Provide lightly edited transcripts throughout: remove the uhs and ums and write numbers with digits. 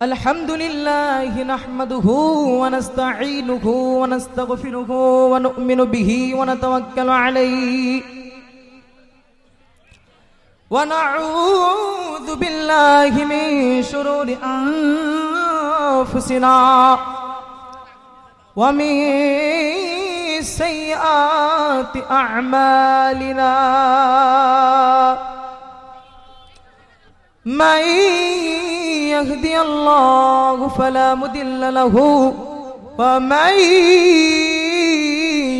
আলহামদুলিল্লাহ নাহমাদুহু ওয়া নাস্তাঈনুহু ওয়া নাস্তাগফিরুহু ওয়া নু'মিনু বিহি ওয়া নাতাওয়াক্কালু আলাইহি ওয়া নাউযু বিল্লাহি মিন শুরুরি আনফুসিনা ওয়া মিন সাইয়্যাতি আ'মালিনা من يهدي الله فلا مضل له ومن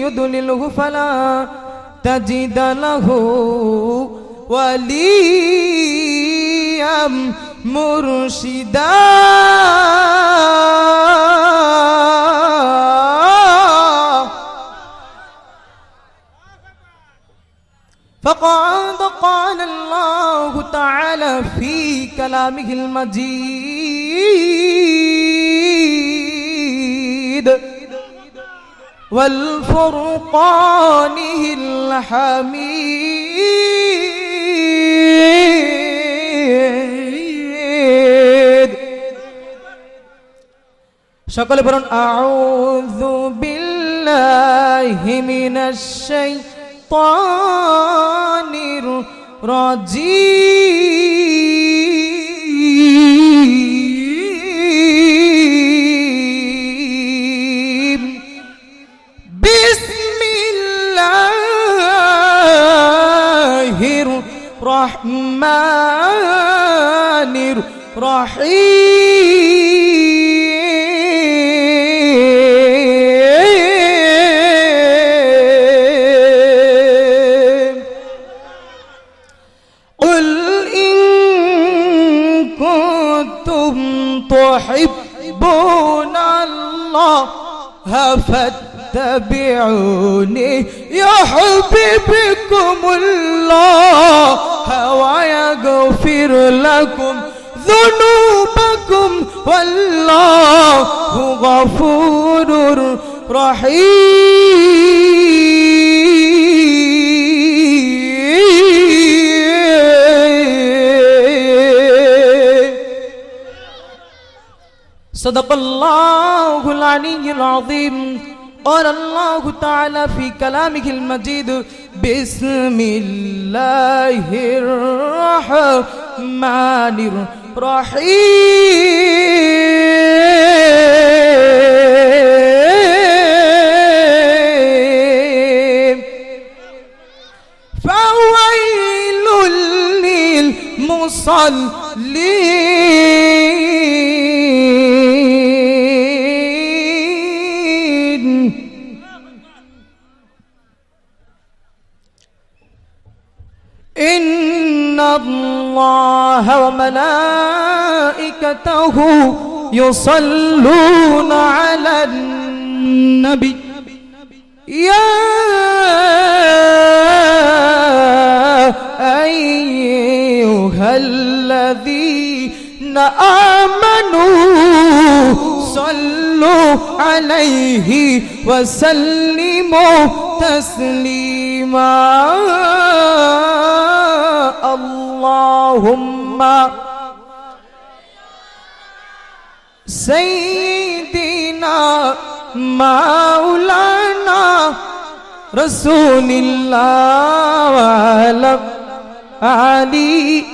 يضلله فلا تجد له وليا مرشدا فقد قال الله تعالى في كلامه المجيد والفرقانه الحميد সকলে বলুন আউযু বিল্লাহি মিনাশ শাইতানির রাজিম বিসমিল্লাহির রহমানির রহিম تحبون الله فاتبعوني يحببكم الله ويغفر لكم ذنوبكم والله غفور رحيم صدق الله العلي العظيم قال الله تعالى في كلامه المجيد بسم الله الرحمن الرحيم فويل للمصلين إن الله وملائكته يصلون على النبي يا أيها الذين آمنوا صلوا عليه وسلموا تسليما اللهم سيدنا مولانا رسول الله وعلى علي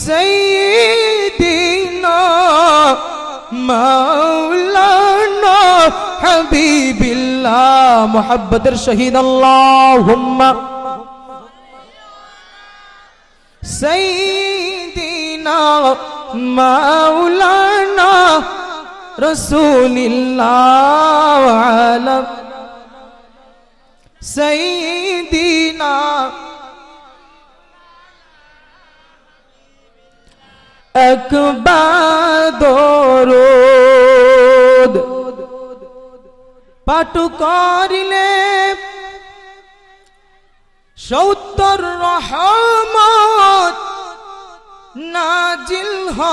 سيدنا مولانا حبيب الله محبة الشهيد اللهم سيدنا مولانا رسول الله وعلى سيدنا একবার দরুদ পাঠ করিলে ৭০ রহমত নাজিল হয়।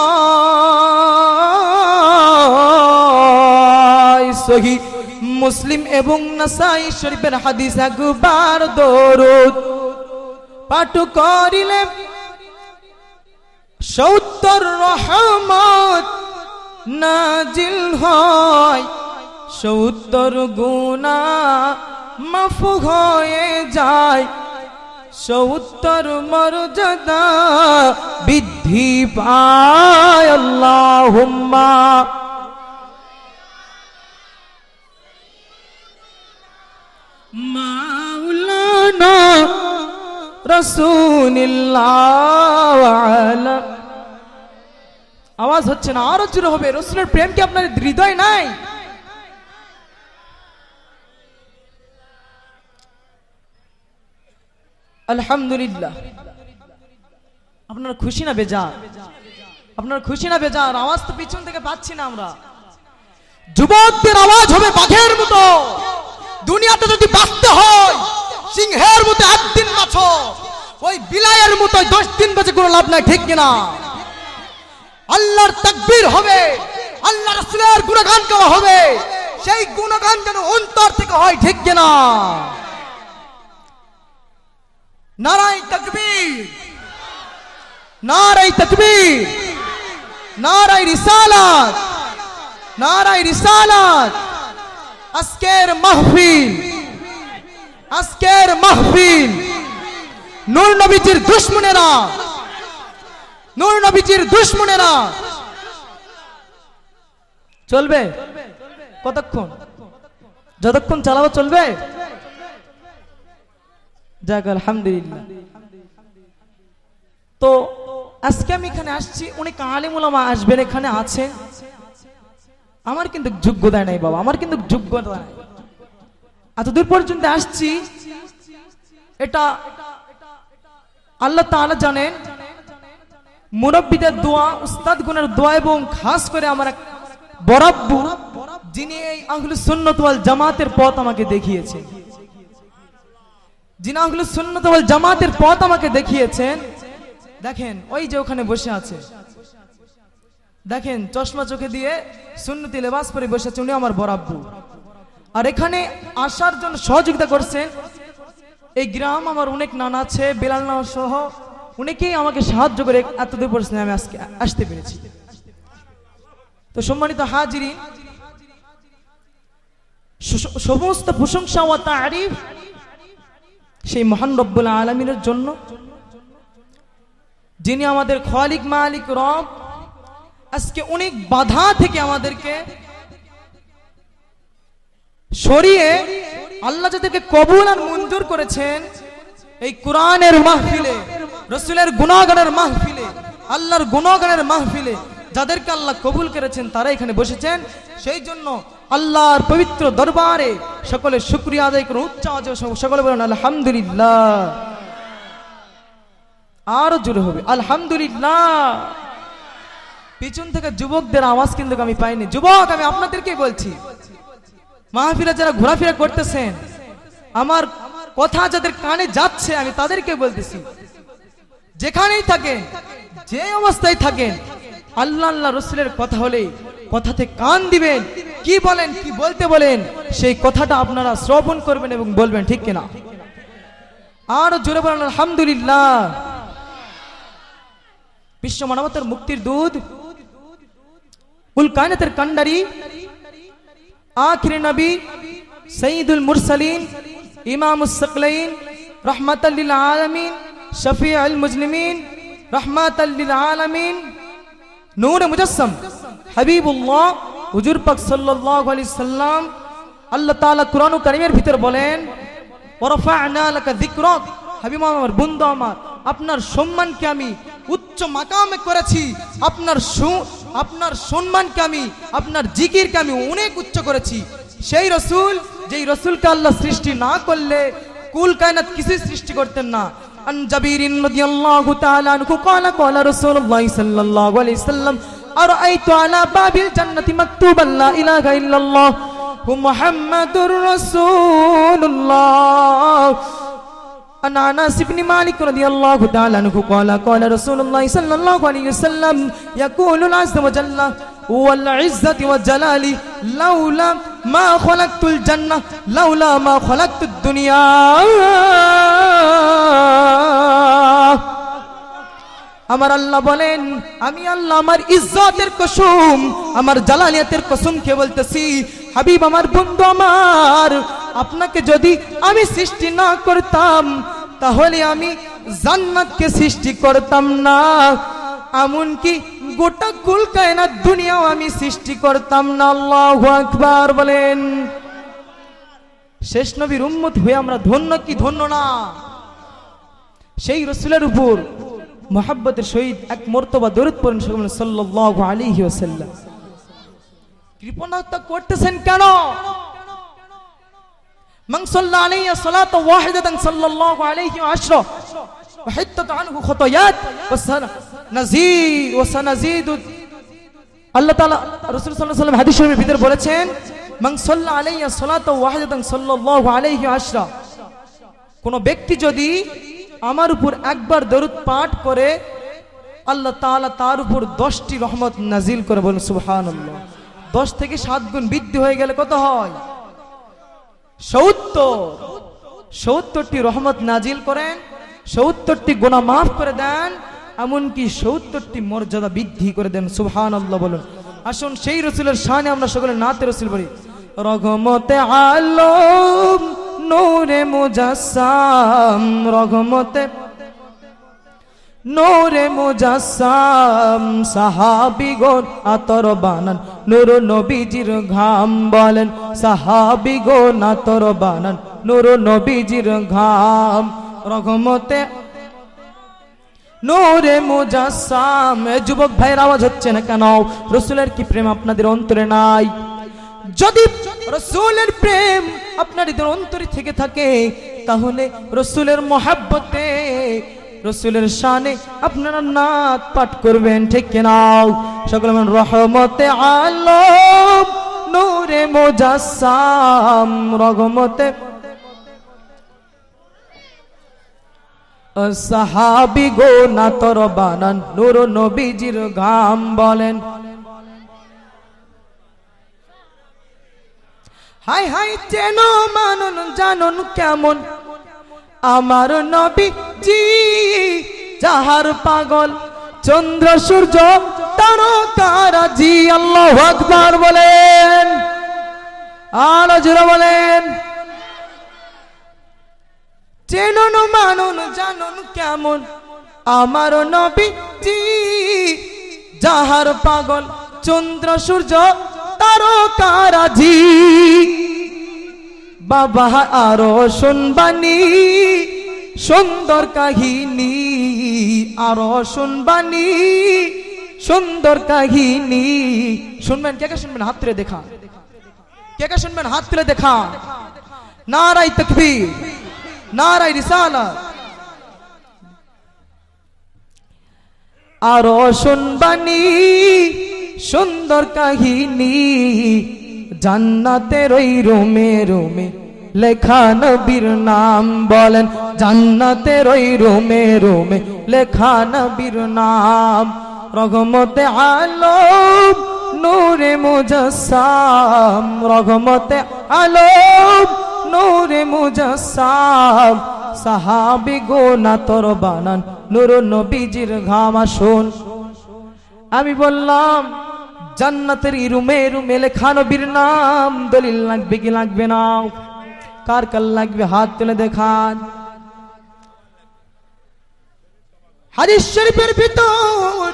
সহিহ মুসলিম এবং নাসাই শরীফের হাদিস। একবার দরুদ পাঠ করিলে 70 রহমত নাজিল হয়, 70 গুনাহ মাফ হয়ে যায়, 70 মর্যাদা বৃদ্ধি পায়। আল্লাহুম্মা মাওলানা রাসূলুল্লাহ আলা। আওয়াজ হচ্ছে না, আরো জোরে হবে। রাসূলের প্রেম কি আপনার হৃদয় নাই? আলহামদুলিল্লাহ। আপনারা খুশি না বেজার? আপনারা খুশি না বেজার? আওয়াজ তো পিছন থেকে পাচ্ছি না আমরা। যুবকদের আওয়াজ হবে বাঘের মতো। দুনিয়াতে যদি বাঁচতে হয় সিংহের মতো একদিন বাঁচো, ওই বিলাইয়ের মতো 10 দিন বাঁচে কোনো লাভ নাই, ঠিক কিনা? আল্লাহর তাকবীর হবে, আল্লাহ রাসূলের গুণগান গাওয়া হবে, সেই গুণগান যেন অন্তর থেকে হয়, ঠিক কিনা? নারায়ে তাকবীর, নারায়ে তাকবীর, নারায়ে রিসালাত, নারায়ে রিসালাত। আজকের মাহফিল, আজকের মাহফিল নূর নবীজির দুশমনেরা, নূর নবীজির দুশমনেরা চলবে কতক্ষণ? যতক্ষণ চালাবো চলবে। যাক আলহামদুলিল্লাহ। তো আজকে আমি এখানে আসছি, অনেক আলেম ওলামা আসবেন, এখানে আছেন। আমার কিন্তু যোগ্যতা নাই বাবা, আমার কিন্তু যোগ্যতা নাই। এতদূর পর্যন্ত আসছি, এটা আল্লাহ তাআলা জানেন। মুরব্বিদের দোয়া, উস্তাদ গুণের দোয়া, এবং খাস করে আমার এক বড় আব্বু, যিনি এই আহলুস সুন্নাত ওয়াল জামাতের পথ আমাকে দেখিয়েছেন, যিনি আহলুস সুন্নাত ওয়াল জামাতের পথ আমাকে দেখিয়েছেন। দেখেন ওই যে ওখানে বসে আছে, দেখেন চশমা চোখে দিয়ে সুন্নতি লেবাস পরে বসে আছে, উনি আমার বড় আব্বু। আর এখানে আসার জন্য সহযোগিতা করছেন এই গ্রাম আমার অনেক নানা আছে, বেলাল নানা সহ অনেকেই আমাকে সাহায্য করে এতদূর পর্যন্ত আমি আজকে আসতে পেরেছি। তো সম্মানিত হাজিরিন, সমস্ত প্রশংসা ও তারিফ সেই মহান রব্বুল আলামিনের জন্য, যিনি আমাদের খালিক মালিক রব। আজকে অনেক বাধা থেকে আমাদেরকে সরিয়ে আল্লাহ যাদেরকে কবুল আর মঞ্জুর করেছেন, এই কোরআনের মাহফিলে, রাসূলের গুণগানের মাহফিলে, আল্লাহর গুণগানের মাহফিলে যাদেরকে আল্লাহ কবুল করেছেন, তারা এখানে বসেছেন। সেই জন্য আল্লাহর পবিত্র দরবারে সকলে শুকরিয়া আদায় করুন, উচ্চ আওয়াজে সকলে বলুন আলহামদুলিল্লাহ। আরো জোরে হবে আলহামদুলিল্লাহ। পিছন থেকে যুবকদের আওয়াজ কিন্তু আমি পাইনি। যুবক, আমি আপনাদেরকে বলছি, মাহফিলে যারা ঘোরাফেরা করতেছেন, আমার কথা যাদের কানে যাচ্ছে, আমি তাদেরকে বলতেছি, যেখানেই থাকেন, যে অবস্থায় থাকেন, আল্লাহ আল্লাহ রাসূলের কথা হলে কথাতে কান দিবেন। কি বলেন, কি বলতে বলেন, সেই কথাটা আপনারা শ্রবণ করবেন এবং বলবেন, ঠিক কিনা? আরো জোরে বলেন আলহামদুলিল্লাহ। বিশ্ব মানবতার মুক্তির দুধ, কুল কায়নাতের কান্ডারি, আখির নবী, সঈদুল মুরসালিন, ইমামুস সাকলাইন, রাহমাতাল লিল আলামিন, শফিউল মুজলিমিন, রাহমাতাল লিল আলামিন, নূর মুজাসসাম, হাবিবুল্লাহ হুজুর পাক সাল্লাল্লাহু আলাইহি সাল্লাম। আল্লাহ তাআলা কুরআন কারীমের ভিতর বলেন, ওয়ারাফা'না লাকা যিকরাক। হাবিব আমার, বন্ধু আমার, আপনার সম্মানকে আমি উচ্চ মাকামে করেছি, আপনার সম্মানকে আমি, আপনার জিকিরকে আমি অনেক উচ্চ করেছি। সেই রাসূল, যেই রাসূলকে আল্লাহ সৃষ্টি না করলে কুল কায়নাত কিছু সৃষ্টি করতেন না। আন জাবিরিন রাদিয়াল্লাহু তাআলা আনহু ক্বালা ক্বালা রাসূলুল্লাহ সাল্লাল্লাহু আলাইহি সাল্লাম, আরাআইতু আলা বাবিল জান্নাতি মাকতুবান লা ইলাহা ইল্লাল্লাহ মুহাম্মাদুর রাসূলুল্লাহ। عن انس بن مالك رضي الله تعالى عنه قال قال رسول الله صلى الله عليه وسلم يقول عز وجل والعزة والجلال لولا ما خلقت الجنة لولا ما خلقت الدنيا আমার আল্লাহ বলেন, আমি আল্লাহ আমার ইজ্জতের কসম, আমার জালালিয়াতের কসম খেয়ে বলতেছি, হাবিব আমার, বন্ধু আমার, আপনাকে যদি আমি সৃষ্টি না করতাম তাহলে আমি জান্নাতকে সৃষ্টি করতাম না, এমনকি গোটা কুল কায়নাত দুনিয়াও আমি সৃষ্টি করতাম না। আল্লাহু আকবার বলেন। শেষ নবীর উম্মত হয়ে আমরা ধন্য কি ধন্য না? সেই রাসূলের উপর মুহাব্বতের সহিত এক মর্তবা দরুদ পড়েন সাল্লাল্লাহু আলাইহি ওয়াসাল্লাম। কৃপণতা করতেছেন কেন? মান সাল্লা আলাইহি সালাতু ওয়াহিদাতান সাল্লাল্লাহু আলাইহি ওয়া আশরা ওয়া হিত্তাত আনহু খাতায়াত ওয়া সানাজিদ ওয়া সানাজিদু। আল্লাহ তাআলা রাসূল সাল্লাল্লাহু আলাইহি ওয়াসাল্লাম হাদিস শরীফের ভিতর বলেছেন, মান সাল্লা আলাইহি সালাতু ওয়াহিদাতান সাল্লাল্লাহু আলাইহি ওয়া আশরা, কোন ব্যক্তি যদি আমার উপর একবার দরুদ পাঠ করে আল্লাহ তাআলা তার উপর 10টি রহমত নাজিল করে। বলুন সুবহানাল্লাহ। 10 থেকে 7 গুণ বৃদ্ধি হয়ে গেলে কত হয়? 70টি রহমত নাজিল করেন, 70টি গুনাহ মাফ করে দেন, এমনকি 70টি মর্যাদা বৃদ্ধি করে দেন। সুবহানাল্লাহ বলুন। আসুন সেই রাসূলের শানে আমরা সকলে নাতে রাসূল বলি। রহমতে আলম নূরে মুজাসসাম, রহমতে নূরে মুজাসসাম, সাহাবীগণ আতর বানান নূর নবীজির ঘাম। বলেন, সাহাবীগণ আতর বানান নূর নবীজির ঘাম। রহমতে নূরে মুজাসসাম। যুবক ভাইয়ের আওয়াজ হচ্ছে না কেন? রাসূলের কি প্রেম আপনাদের অন্তরে নাই? যদি রাসূলের প্রেম আপনাদের অন্তরে থেকে থাকে তাহলে রাসূলের মহব্বতে, রাসূলের শানে আপনারা নাত পাঠ করবেন, ঠিক কিনা? সকলে বলেন, রহমতে আলম নূরে মুজাসসাম, রহমতে সাহাবীগণ আতর বানান নূর নবীজির ঘাম। বলেন, হাই হাই চেন মানুন জানুন কেমন আমার নবীজি, যাহার পাগল চন্দ্র সূর্য তারকারাজি। আল্লাহু আকবার বলেন, আর জোরে বলেন। চেনুন মানুন জানুন কেমন আমার নবীজি, যাহার পাগল চন্দ্র সূর্য তারকারাজি। বাবা আরো শুনবানি সুন্দর কাহিনী, আরো শুনবানি সুন্দর কাহিনী। শুনবেন? কে কে শুনবেন? হাত তুলে দেখা। কে কে শুনবেন? হাত তুলে দেখা। নারায়ে তাকবীর, নারায়ে রিসালাত। আরো শুনবানি সুন্দর কাহিনী, জান্নাতের ওই রুমে রুমে লেখা নবীর নাম। বলেন, জান্নাতের ওই রুমে রুমে লেখা নবীর নাম। রহমতে আলম নূরে মুজাসসাম, রহমতে আলম নূরে মুজাসসাম, সাহাবীগণ আতর বানান নূর নবীজির ঘাম। আসুন, আমি বললাম জান্নাতের রুমে রুমে লেখা নবীর নাম। দলিল লাগবে কি লাগবে না? কার কার লাগবে হাত তুলে দেখান। হাদিস শরীফের ভিতর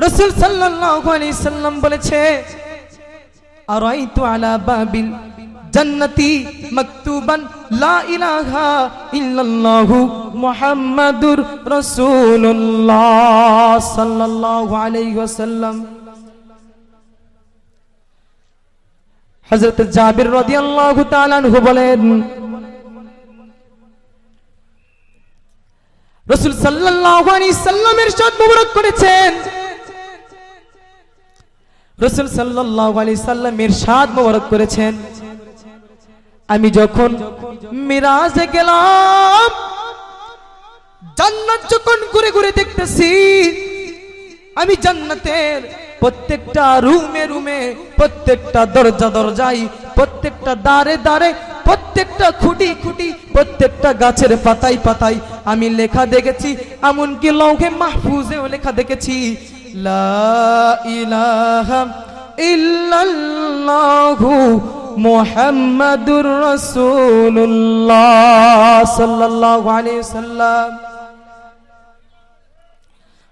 রাসূল সাল্লাল্লাহু আলাইহি সাল্লাম বলেছে, আরাইতু আলা বাবিল জান্নাতি মাকতুবান লা ইলাহা ইল্লাল্লাহু মুহাম্মাদুর রাসূলুল্লাহ সাল্লাল্লাহু আলাইহি ওয়াসাল্লাম। হযরত জাবির রাদিয়াল্লাহু তাআলা আনহু বলেন, রাসূল সাল্লাল্লাহু আলাইহি সাল্লামের ইরশাদ মুবারক করেছেন, রাসূল সাল্লাল্লাহু আলাইহি সাল্লাম ইরশাদ মুবারক করেছেন, আমি যখন মিরাজে গেলাম, জান্নাত যখন ঘুরে ঘুরে দেখতেছি, আমি জান্নাতের প্রত্যেকটা রুমে রুমে, প্রত্যেকটা দরজা দরজায়, প্রত্যেকটা দ্বারে দ্বারে প্রত্যেকটা খুঁটি খুঁটি, প্রত্যেকটা গাছের পাতায় পাতায় আমি লেখা দেখেছি, এমনকি লৌহে মাহফুজেও লেখা দেখেছি, লা ইলাহা ইল্লাল্লাহু মুহাম্মাদুর রাসূলুল্লাহ সাল্লাল্লাহু আলাইহি সাল্লাম।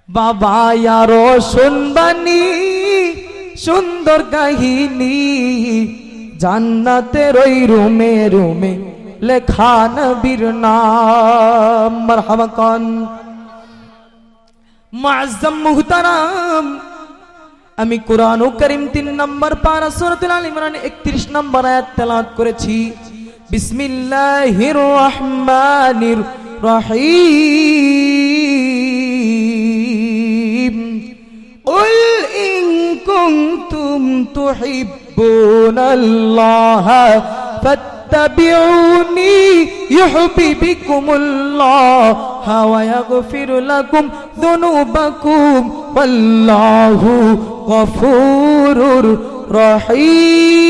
বাবা আরো শুনবানি সুন্দর কাহিনী, জান্নাতের ওই রুমে রুমে লেখা নবীর নাম। মারহাবা কান মুআজ্জাম মুহতারাম, আমি কুরআন কারীম 3 নম্বর পারা সূরাতুল আল ইমরান 31 নম্বর আয়াত তেলাওয়াত করেছি। বিসমিল্লাহির রহমানির রহিম, কুল ইন কুনতুম তুহিব্বুনাল্লাহা ফাত্তাবিউনি ইউহিব্বুকুমুল্লাহ ওয়া ইয়াগফির লাকুম যুনুবাকুম ওয়াল্লাহু গফুরুর রহিম।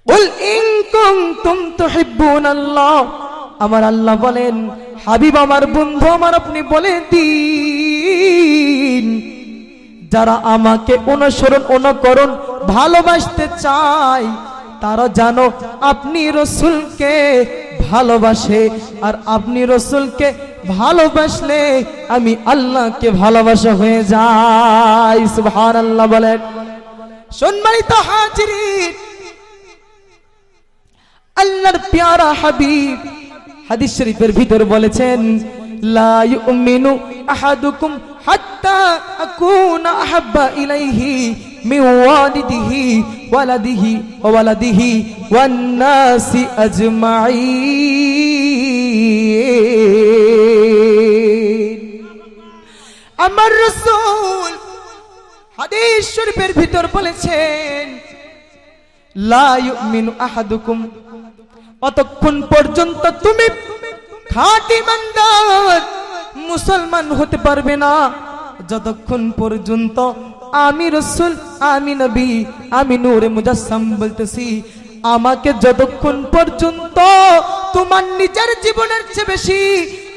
কুল ইন কুনতুম তুহিব্বুনাল্লাহ, আমার আল্লাহ বলেন, হাবিব আমার বন্ধু আমার, আপনি বলে দিন, যারা আমাকে অনুসরণ অনুকরণ ভালোবাসতে চায় তারা জানো আপনি রাসূলকে ভালোবাসে, আর আপনি রাসূলকে ভালোবাসলে আমি আল্লাহকে ভালোবাসা হয়ে যাই। সুবহানাল্লাহ বলেন। সম্মানিত হাজিরিন, আল্লাহর প্যারা হাবিব হাদিস শরীফের ভিতর বলেছেন, লা ইউমিনু আহাদুকুম হাত্তা আকুনা আহাব্বা ইলাইহি মিন ওয়ালিদিহি ওয়ালাদিহি ওয়া ওয়ালাদিহি ওয়ান নাসি আজমাইন। আমার রাসূল হাদিস শরীফের ভিতর বলেছেন, লা ইউমিনু আহাদুকুম, অতক্ষণ পর্যন্ত তুমি খাঁটি ইমানদার মুসলমান হতে পারবে না যতক্ষণ পর্যন্ত আমি রাসূল, আমি নবী, আমি নূরে মুজাসসাম বলতেছি, আমাকে যতক্ষণ পর্যন্ত তোমার নিজের জীবনের চেয়ে বেশি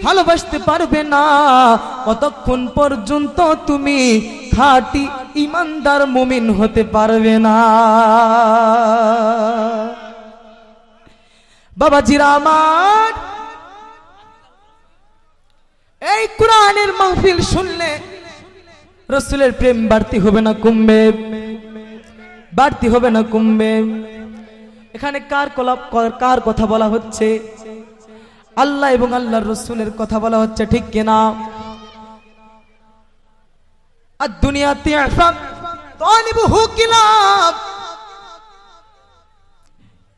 ভালোবাসতে পারবে না ততক্ষণ পর্যন্ত তুমি খাঁটি ইমানদার মুমিন হতে পারবে না। বাবাজিরা আমার, এই কোরআনের মাহফিল শুনলে রাসূলের প্রেম বাড়তি হবে না কমবে? বাড়তি হবে না কমবে? এখানে কার কথা বলা হচ্ছে? আল্লাহ এবং আল্লাহর রাসূলের কথা বলা হচ্ছে, ঠিক কিনা? আর দুনিয়াতে আসাম তালিবুহু কিলাব,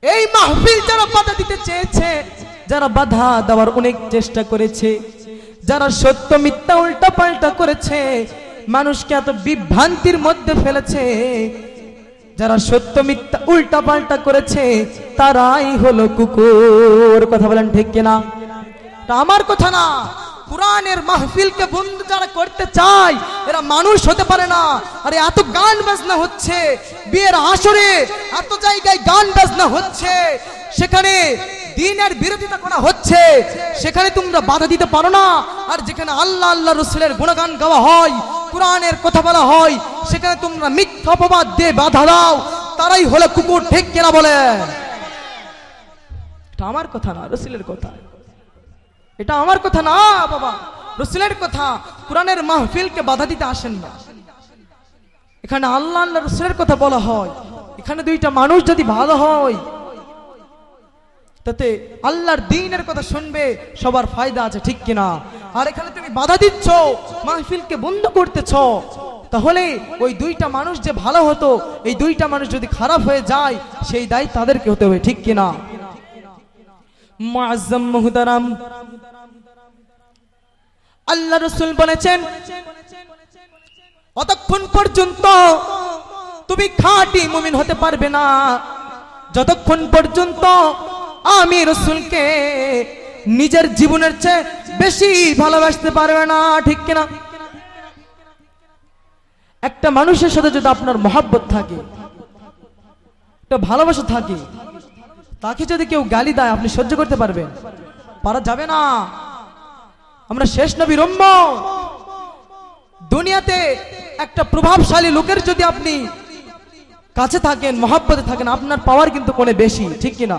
এই মাহফিল যারা বাধা দিতে চেয়েছে, যারা বাধা দেওয়ার অনেক চেষ্টা করেছে, যারা সত্য মিথ্যা উল্টা পাল্টা করেছে, মানুষকে এত বিভ্রান্তির মধ্যে ফেলেছে, যারা সত্য মিথ্যা উল্টা পাল্টা করেছে তারাই হলো কুকুর। কথা বলেন ঠিক কিনা? আমার কথা না, কুরআনের মাহফিলকে বন্ধ যারা করতে চায় এরা মানুষ হতে পারে না। আরে এত গান বাজনা হচ্ছে, বিয়ের আসরে এত জায়গায় গান বাজনা হচ্ছে, সেখানে দ্বীনের বিরোধিতা করা হচ্ছে, সেখানে তোমরা বাধা দিতে পারো না। আর যেখানে আল্লাহ আল্লাহ রাসূলের গুণগান গাওয়া হয়, কুরআনের কথা বলা হয়, সেখানে তোমরা মিথ্যা অপবাদ দিয়ে বাধা দাও, তারাই হলো কুকুর। ঠিক কিনা বলে? এটা আমার কথা না, রাসূলের কথা। এটা আমার কথা না বাবা, রাসূলের কথা। কুরআনের মাহফিলকে বাধা দিতে আসেন না। এখানে আল্লাহ আল্লাহ রাসূলের কথা বলা হয়, এখানে দুইটা মানুষ যদি ভালো হয় তাতে আল্লাহর দ্বীনের কথা শুনবে, সবার ফায়দা আছে, ঠিক কিনা? আর এখানে তুমি বাধা দিচ্ছ, মাহফিলকে বন্ধ করতেছ, তাহলে ওই দুইটা মানুষ যে ভালো হতো, এই দুইটা মানুষ যদি খারাপ হয়ে যায় সেই দায় তাদেরকে হতে হবে, ঠিক কিনা? মুআজ্জাম মুহতারাম, আল্লাহ রাসূল বলেছেন, অতক্ষণ পর্যন্ত তুমি খাঁটি মুমিন হতে পারবে না যতক্ষণ পর্যন্ত আমি রাসূলকে নিজের জীবনের চেয়ে বেশি ভালোবাসতে পারবে না, ঠিক কিনা? একটা মানুষের সাথে যদি আপনার মহব্বত থাকে, একটা ভালোবাসা থাকে, তাকে যদি কেউ গালি দেয় আপনি সহ্য করতে পারবেন? পারা যাবে না। আমরা শেষ নবীর উম্মত। দুনিয়াতে একটা প্রভাবশালী লোকের যদি আপনি কাছে থাকেন, মহব্বতে থাকেন, আপনার পাওয়ার কিন্তু কোনে বেশি, ঠিক কিনা?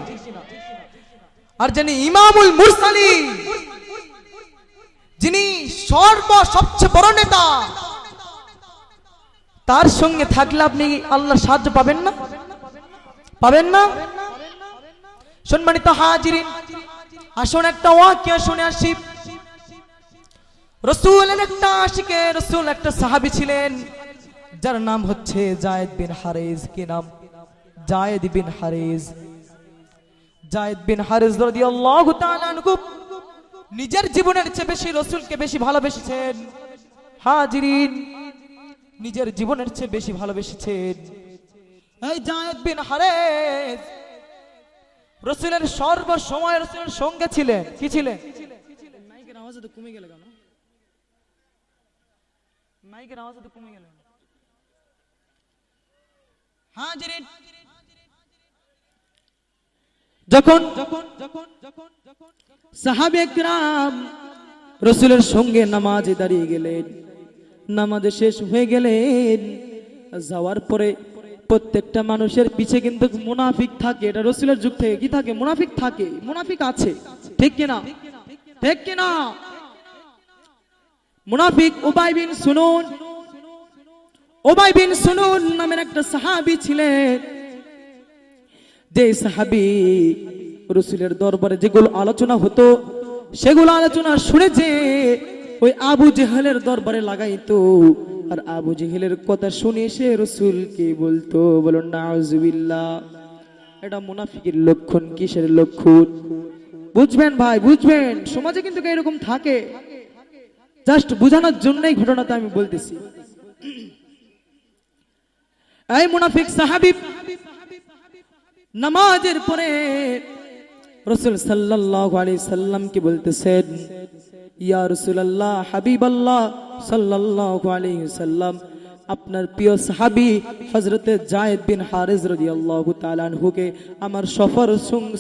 আর যিনি ইমামুল মুরসালিন, যিনি সবচেয়ে বড় নেতা, তার সঙ্গে থাকলে আপনি আল্লাহর সাহায্য পাবেন না? পাবেন না? সম্মানিত হাজিরিন, আসুন একটা ওয়াকিয়া শুনে আসি। রাসূলের একটা আশিকে রাসূল, একটা সাহাবী ছিলেন যার নাম হচ্ছে যায়েদ বিন হারিস। কি নাম? যায়েদ বিন হারিস। যায়েদ বিন হারিস রাদিয়াল্লাহু তাআলা আনহু নিজের জীবনের চেয়ে বেশি রাসূলকে বেশি ভালোবেসেছেন। হাজিরিন, নিজের জীবনের চেয়ে বেশি ভালোবেসেছেন। এই যায়েদ বিন হারিস রাসূলের সর্বসময় রাসূলের সঙ্গে ছিলেন। কি ছিলেন? মাইকের আওয়াজ তো কমে গেল কেন? মাইকের আওয়াজ তো কমে গেল। হাজিরিন, যখন সাহাবে কিরাম রাসূলের সঙ্গে নামাজে দাঁড়িয়ে গেলেন, নামাজে শেষ হয়ে গেলেন, যাওয়ার পরে প্রত্যেকটা মানুষের পিছে কিন্তু মুনাফিক থাকে। এটা রাসূলের যুগ থেকে কি থাকে? মুনাফিক থাকে, মুনাফিক আছে, ঠিক কিনা? ঠিক কিনা? মুনাফিক উবাই বিন সুনুন, উবাই বিন সুনুন নামের একটা সাহাবী ছিলেন, যে সাহাবী রাসূলের দরবারে যেগুলো আলোচনা হতো সেগুলো আলোচনা শুনে যে ওই আবু জেহেলের দরবারে লাগাইতো, আর আবু জেহেলের কথা শুনে সে রাসূলকে বলতো, বলুন নাউজুবিল্লাহ। এটা মুনাফিকের লক্ষণ। কিসের লক্ষণ? বুঝবেন ভাই, বুঝবেন। সমাজে কিন্তু এরকম থাকে, জাস্ট বোঝানোর জন্যই ঘটনাটা আমি বলতেছি। এই মুনাফিক সাহাবী নামাজের পরে রাসূল সাল্লাল্লাহু আলাইহি সাল্লামকে বলতেছেন, ইয়া রাসূলুল্লাহ, হাবিবাল্লাহ সাল্লাল্লাহু আলাইহি সাল্লাম, আপনার প্রিয় সাহাবী হযরতে যায়েদ বিন হারিস রাদিয়াল্লাহু তাআলা আনহুকে আমার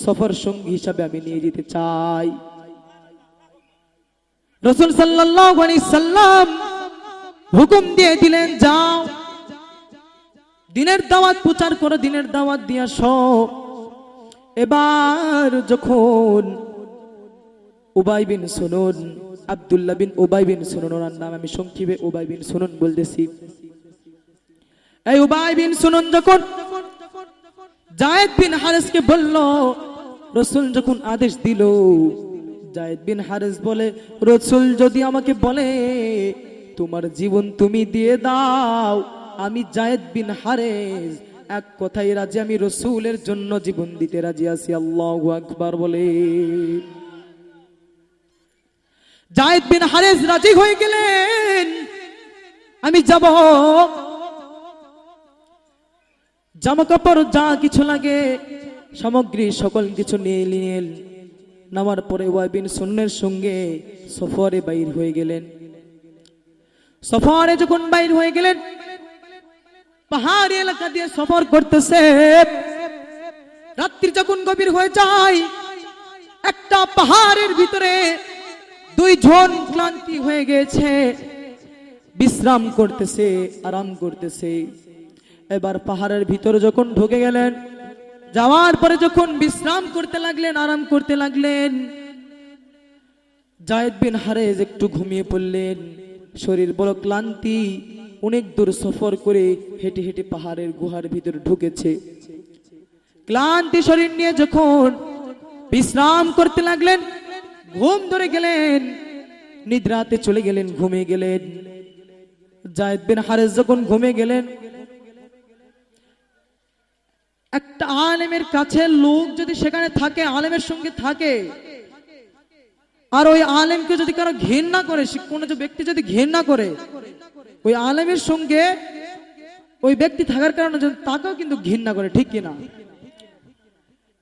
সফর সঙ্গী হিসাবে আমি নিয়ে যেতে চাই। রাসূল সাল্লাল্লাহু আলাইহি সাল্লাম হুকুম দিয়ে দিলেন, যাও দিনের দাওয়াত প্রচার করো, দিনের দাওয়াত দিয়ে আসো। এবার যখন উবাই বিন সুনুন, আব্দুল্লাহ বিন উবাই বিন সুনুন, ওনার নাম আমি সংক্ষেপে উবাই বিন সুনুন বলতেছি। এই উবাই বিন সুনুন যখন যায়েদ বিন হারিসকে বলল, রাসূল যখন আদেশ দিল, যায়েদ বিন হারিস বলে, রাসূল যদি আমাকে বলে তোমার জীবন তুমি দিয়ে দাও, আমি যায়েদ বিন হারিস এক কথাই রাজি, আমি রাসূলের জন্য জীবন দিতে রাজি আছি। আল্লাহু আকবার বলে যায়েদ বিন হারিস রাজি হয়ে গেলেন, আমি যাব। জামা কাপড় যা কিছু লাগে সামগ্রী সকল কিছু নিয়ে নিলেন। নামার পরে উবাই বিন সুনুনের সঙ্গে সফরে বাইর হয়ে গেলেন। সফরে যখন বাইর হয়ে গেলেন, পাহাড়ি এলাকা দিয়ে সফর করতেছে। রাত্রি যখন গভীর হয়ে যায়, একটা পাহাড়ের ভিতরে দুইজন ক্লান্তি হয়ে গেছে, বিশ্রাম করতেছে, আরাম করতেছে। এবার পাহাড়ের ভিতরে যখন ঢুকে গেলেন, যাওয়ার পরে যখন বিশ্রাম করতে লাগলেন, আরাম করতে লাগলেন, যায়েদ বিন হারিস একটু ঘুমিয়ে পড়লেন। শরীর বড় ক্লান্তি, অনেক দূর সফর করে হেঁটে হেঁটে পাহাড়ের গুহার ভিতরে ঢুকেছে। ক্লান্তি শরীর নিয়ে যখন বিশ্রাম করতে লাগলেন, ঘুম ধরে গেলেন, নিদ্রাতে চলে গেলেন, ঘুমিয়ে গেলেন। যায়েদ বিন হারিস যখন ঘুমিয়ে গেলেন, একটা আলেমের কাছে লোক যদি সেখানে থাকে, আলেমের সঙ্গে থাকে, আর ওই আলেমকে যদি কারো ঘৃণা করে, কোন ব্যক্তি যদি ঘৃণা করে, ওই আলেমের সঙ্গে ওই ব্যক্তি থাকার কারণে তাকেও কিন্তু ঘৃণা করে, ঠিক কিনা?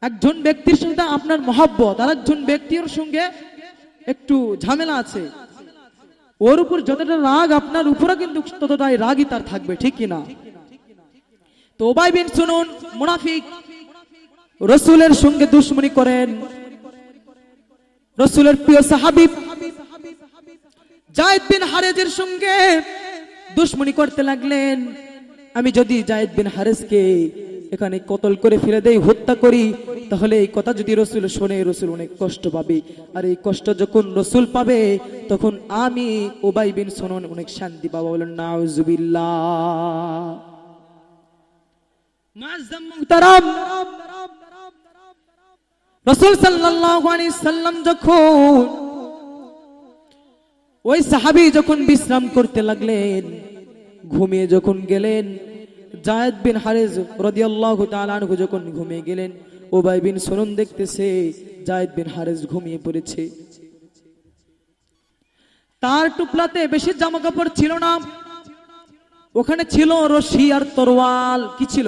একজন ব্যক্তির সঙ্গে আপনার মহব্বত, আর একজন ব্যক্তির সঙ্গে একটু ঝামেলা আছে, ওর উপর যতটা রাগ আপনার উপরে কিন্তু ততটাই রাগই তার থাকবে, ঠিক কিনা? তো উবাই বিন সুনুন মুনাফিক রাসূলের সঙ্গে দুশমনি করেন। রাসূলের প্রিয় সাহাবী যায়েদ বিন হারেজের সঙ্গে দুশমনি করতে লাগলেন। আমি যদি যায়েদ বিন হারেজকে এখানে কতল করে ফেলে দেই, হত্যা করি, তাহলে এই কথা যদি রাসূল শুনে রাসূল অনেক কষ্ট পাবে, আর এই কষ্ট যখন রাসূল পাবে তখন আমি উবাই বিন সুনুন অনেক শান্তি পাবো। বলেন নাউজুবিল্লাহ। মুআজ্জাম মুহতারাম, রাসূল সাল্লাল্লাহু আলাইহি সাল্লাম যখন ওই সাহাবী যখন বিশ্রাম করতে লাগলেন, ঘুমিয়ে যখন গেলেন, যায়েদ বিন হারেজ রাদিয়াল্লাহু তাআলা আনহু যখন ঘুমিয়ে গেলেন, উবাই বিন সুনুন দেখতেছে যায়েদ বিন হারেজ ঘুমিয়ে পড়েছে। তার টুপলাতে বেশি জামা কাপড় ছিল না, ওখানে ছিল রশি আর তরোয়াল। কি ছিল?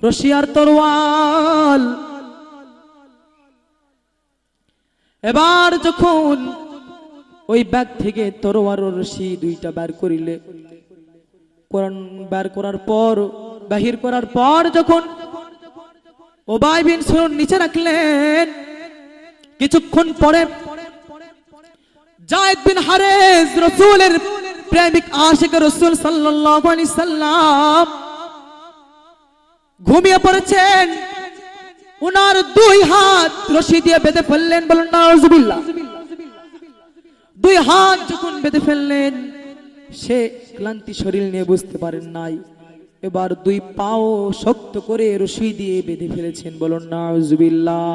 রশি আর তরোয়াল। এবার যখন ওই ব্যাগ থেকে তরোয়ার ও রশি দুইটা বের করিলে, কোরআন বের করার পর, বাহির করার পর যখন উবাই বিন সুনুন নিচে রাখলেন, কিছুক্ষণ পরে যায়েদ বিন হারেজ রাসূলের প্রেমিক আশিক রাসূল সাল্লাল্লাহু আলাইহি সাল্লাম ঘুমিয়ে পড়েছেন। উনার দুই হাত রশি দিয়ে বেঁধে ফেললেন। বলুন নাউজুবিল্লাহ। দুই হাত যখন বেঁধে ফেললেন, সে ক্লান্তি শরীর নিয়ে বুঝতে পারেন নাই। এবার দুই পাও শক্ত করে রশি দিয়ে বেঁধে ফেলেছেন। বলুন নাউজুবিল্লাহ।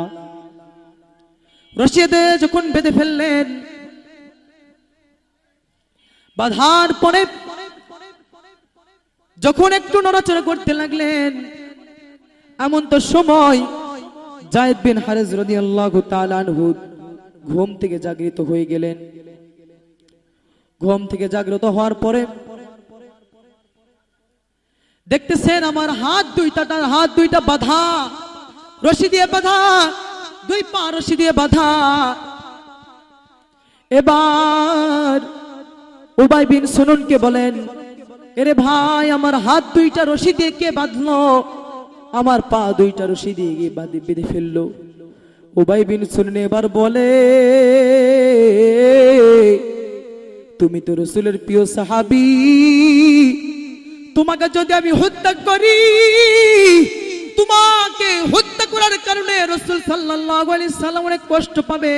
রশি দিয়ে যখন বেঁধে ফেললেন, বাঁধার পরে যখন একটু নড়াচড়া করতে লাগলেন, এমন তো সময় যায়েদ বিন হারেজ রাদিয়াল্লাহু তাআলা আনহু ঘুম থেকে জাগরিত হয়ে গেলেন। ঘুম থেকে জাগ্রত হওয়ার পরে দেখতেছেন আমার হাত দুইটা বাঁধা, রশি দিয়ে বাঁধা, দুই পা রশি দিয়ে বাঁধা। এবার উবাই বিন সুনুনকে বলেন, এরে ভাই, আমার হাত দুইটা রশি দিয়ে কে বাঁধলো? আমার পা দুইটা রশি দিয়ে গিয়ে বেঁধে ফেললো। উবাই বিন সুনুন এবার বলে, তুমি তো রাসূলের প্রিয় সাহাবী, তোমাকে যদি আমি হত্যা করি, তোমাকে হত্যা করার কারণে রাসূল সাল্লাল্লাহু আলাইহি সাল্লাম অনেক কষ্ট পাবে,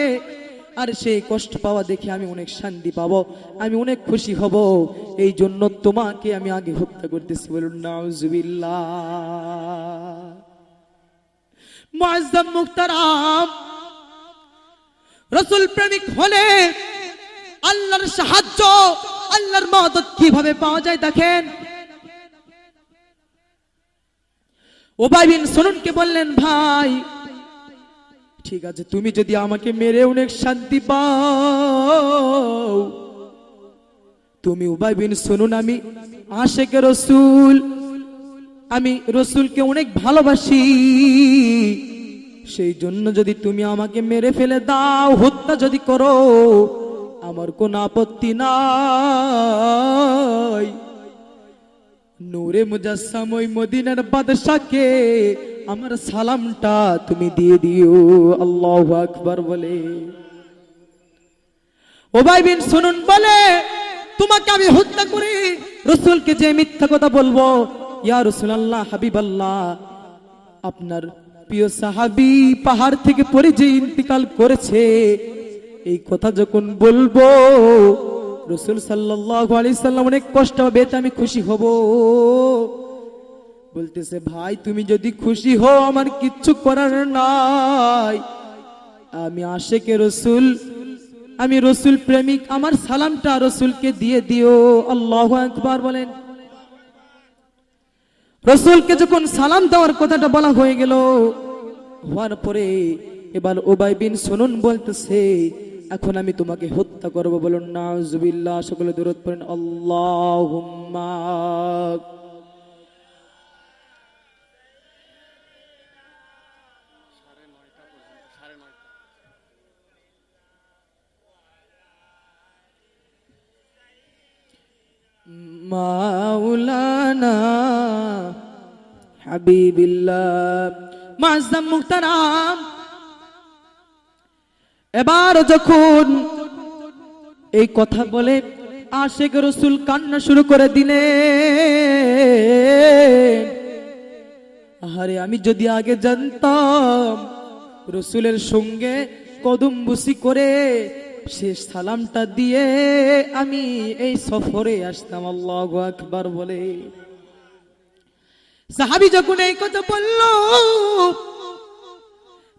আর সেই কষ্ট পাওয়া দেখে আমি অনেক শান্তি পাবো, আমি অনেক খুশি হব, এই জন্য তোমাকে আমি আগে হত্যা করতেছি। বলুন নাউজুবিল্লাহ। মুআজ্জাম মুহতারাম, রাসূল প্রেমিক হলে আল্লাহর সাহায্য, আল্লাহর মদদ কিভাবে পাওয়া যায় দেখেন। উবাই বিন সুনুনকে বললেন, ভাই ঠিক আছে, তুমি যদি আমাকে মেরে অনেক শান্তি পাও, তুমি উবাই বিন সুনুন, আমি আশিক রাসূল, আমি রাসূলকে অনেক ভালোবাসি, সেই জন্য যদি তুমি আমাকে মেরে ফেলে দাও, হত্যা যদি করো, আমার কোন আপত্তি নাই। নূরে মুজাসসাম ওই মদিনার বাদশাকে আমার সালামটা তুমি দিয়ে দিও। আল্লাহু আকবার বলে উবাই বিন সুনুন বলে, তোমাকে আমি হত্যা করি, রাসূলকে যে মিথ্যা কথা বলবো, ইয়া রাসূলুল্লাহ, হাবিবাল্লাহ, আপনার প্রিয় সাহাবী পাহাড় থেকে পড়ে যে ইন্তিকাল করেছে, এই কথা যখন বলবো, রাসূল সাল্লাল্লাহু আলাইহি সাল্লাম অনেক কষ্ট হবে, তা আমি খুশি হব। বলতেছে, ভাই তুমি যদি খুশি হও, আমার কিচ্ছু করার নাই, আমি আশিকে রাসূল, আমি রাসূল প্রেমিক, আমার সালামটা রাসূলকে দিয়ে দিও। আল্লাহু আকবার বলেন। রাসূলকে যখন সালাম দেওয়ার কথাটা বলা হয়ে গেল, হওয়ার পরে এবার উবাই বিন সুনুন বলতেছে, এখন আমি তোমাকে হত্যা করব। বলুন নাউজুবিল্লাহ। সকলে দরুদ পড়েন, আল্লাহুম্মা। মাওলানা হাবিবিল্লাহ। মুআজ্জাম মুহতারাম, এবার যখন এই কথা বলে আশিক রাসূল কান্না শুরু করে দিলেন, আরে আমি যদি আগে জানতাম রাসূলের সঙ্গে কদম বুসি করে শেষ সালামটা দিয়ে আমি এই সফরে আসতাম। আল্লাহু আকবার বলে সাহাবী যখন এই কথা বলল,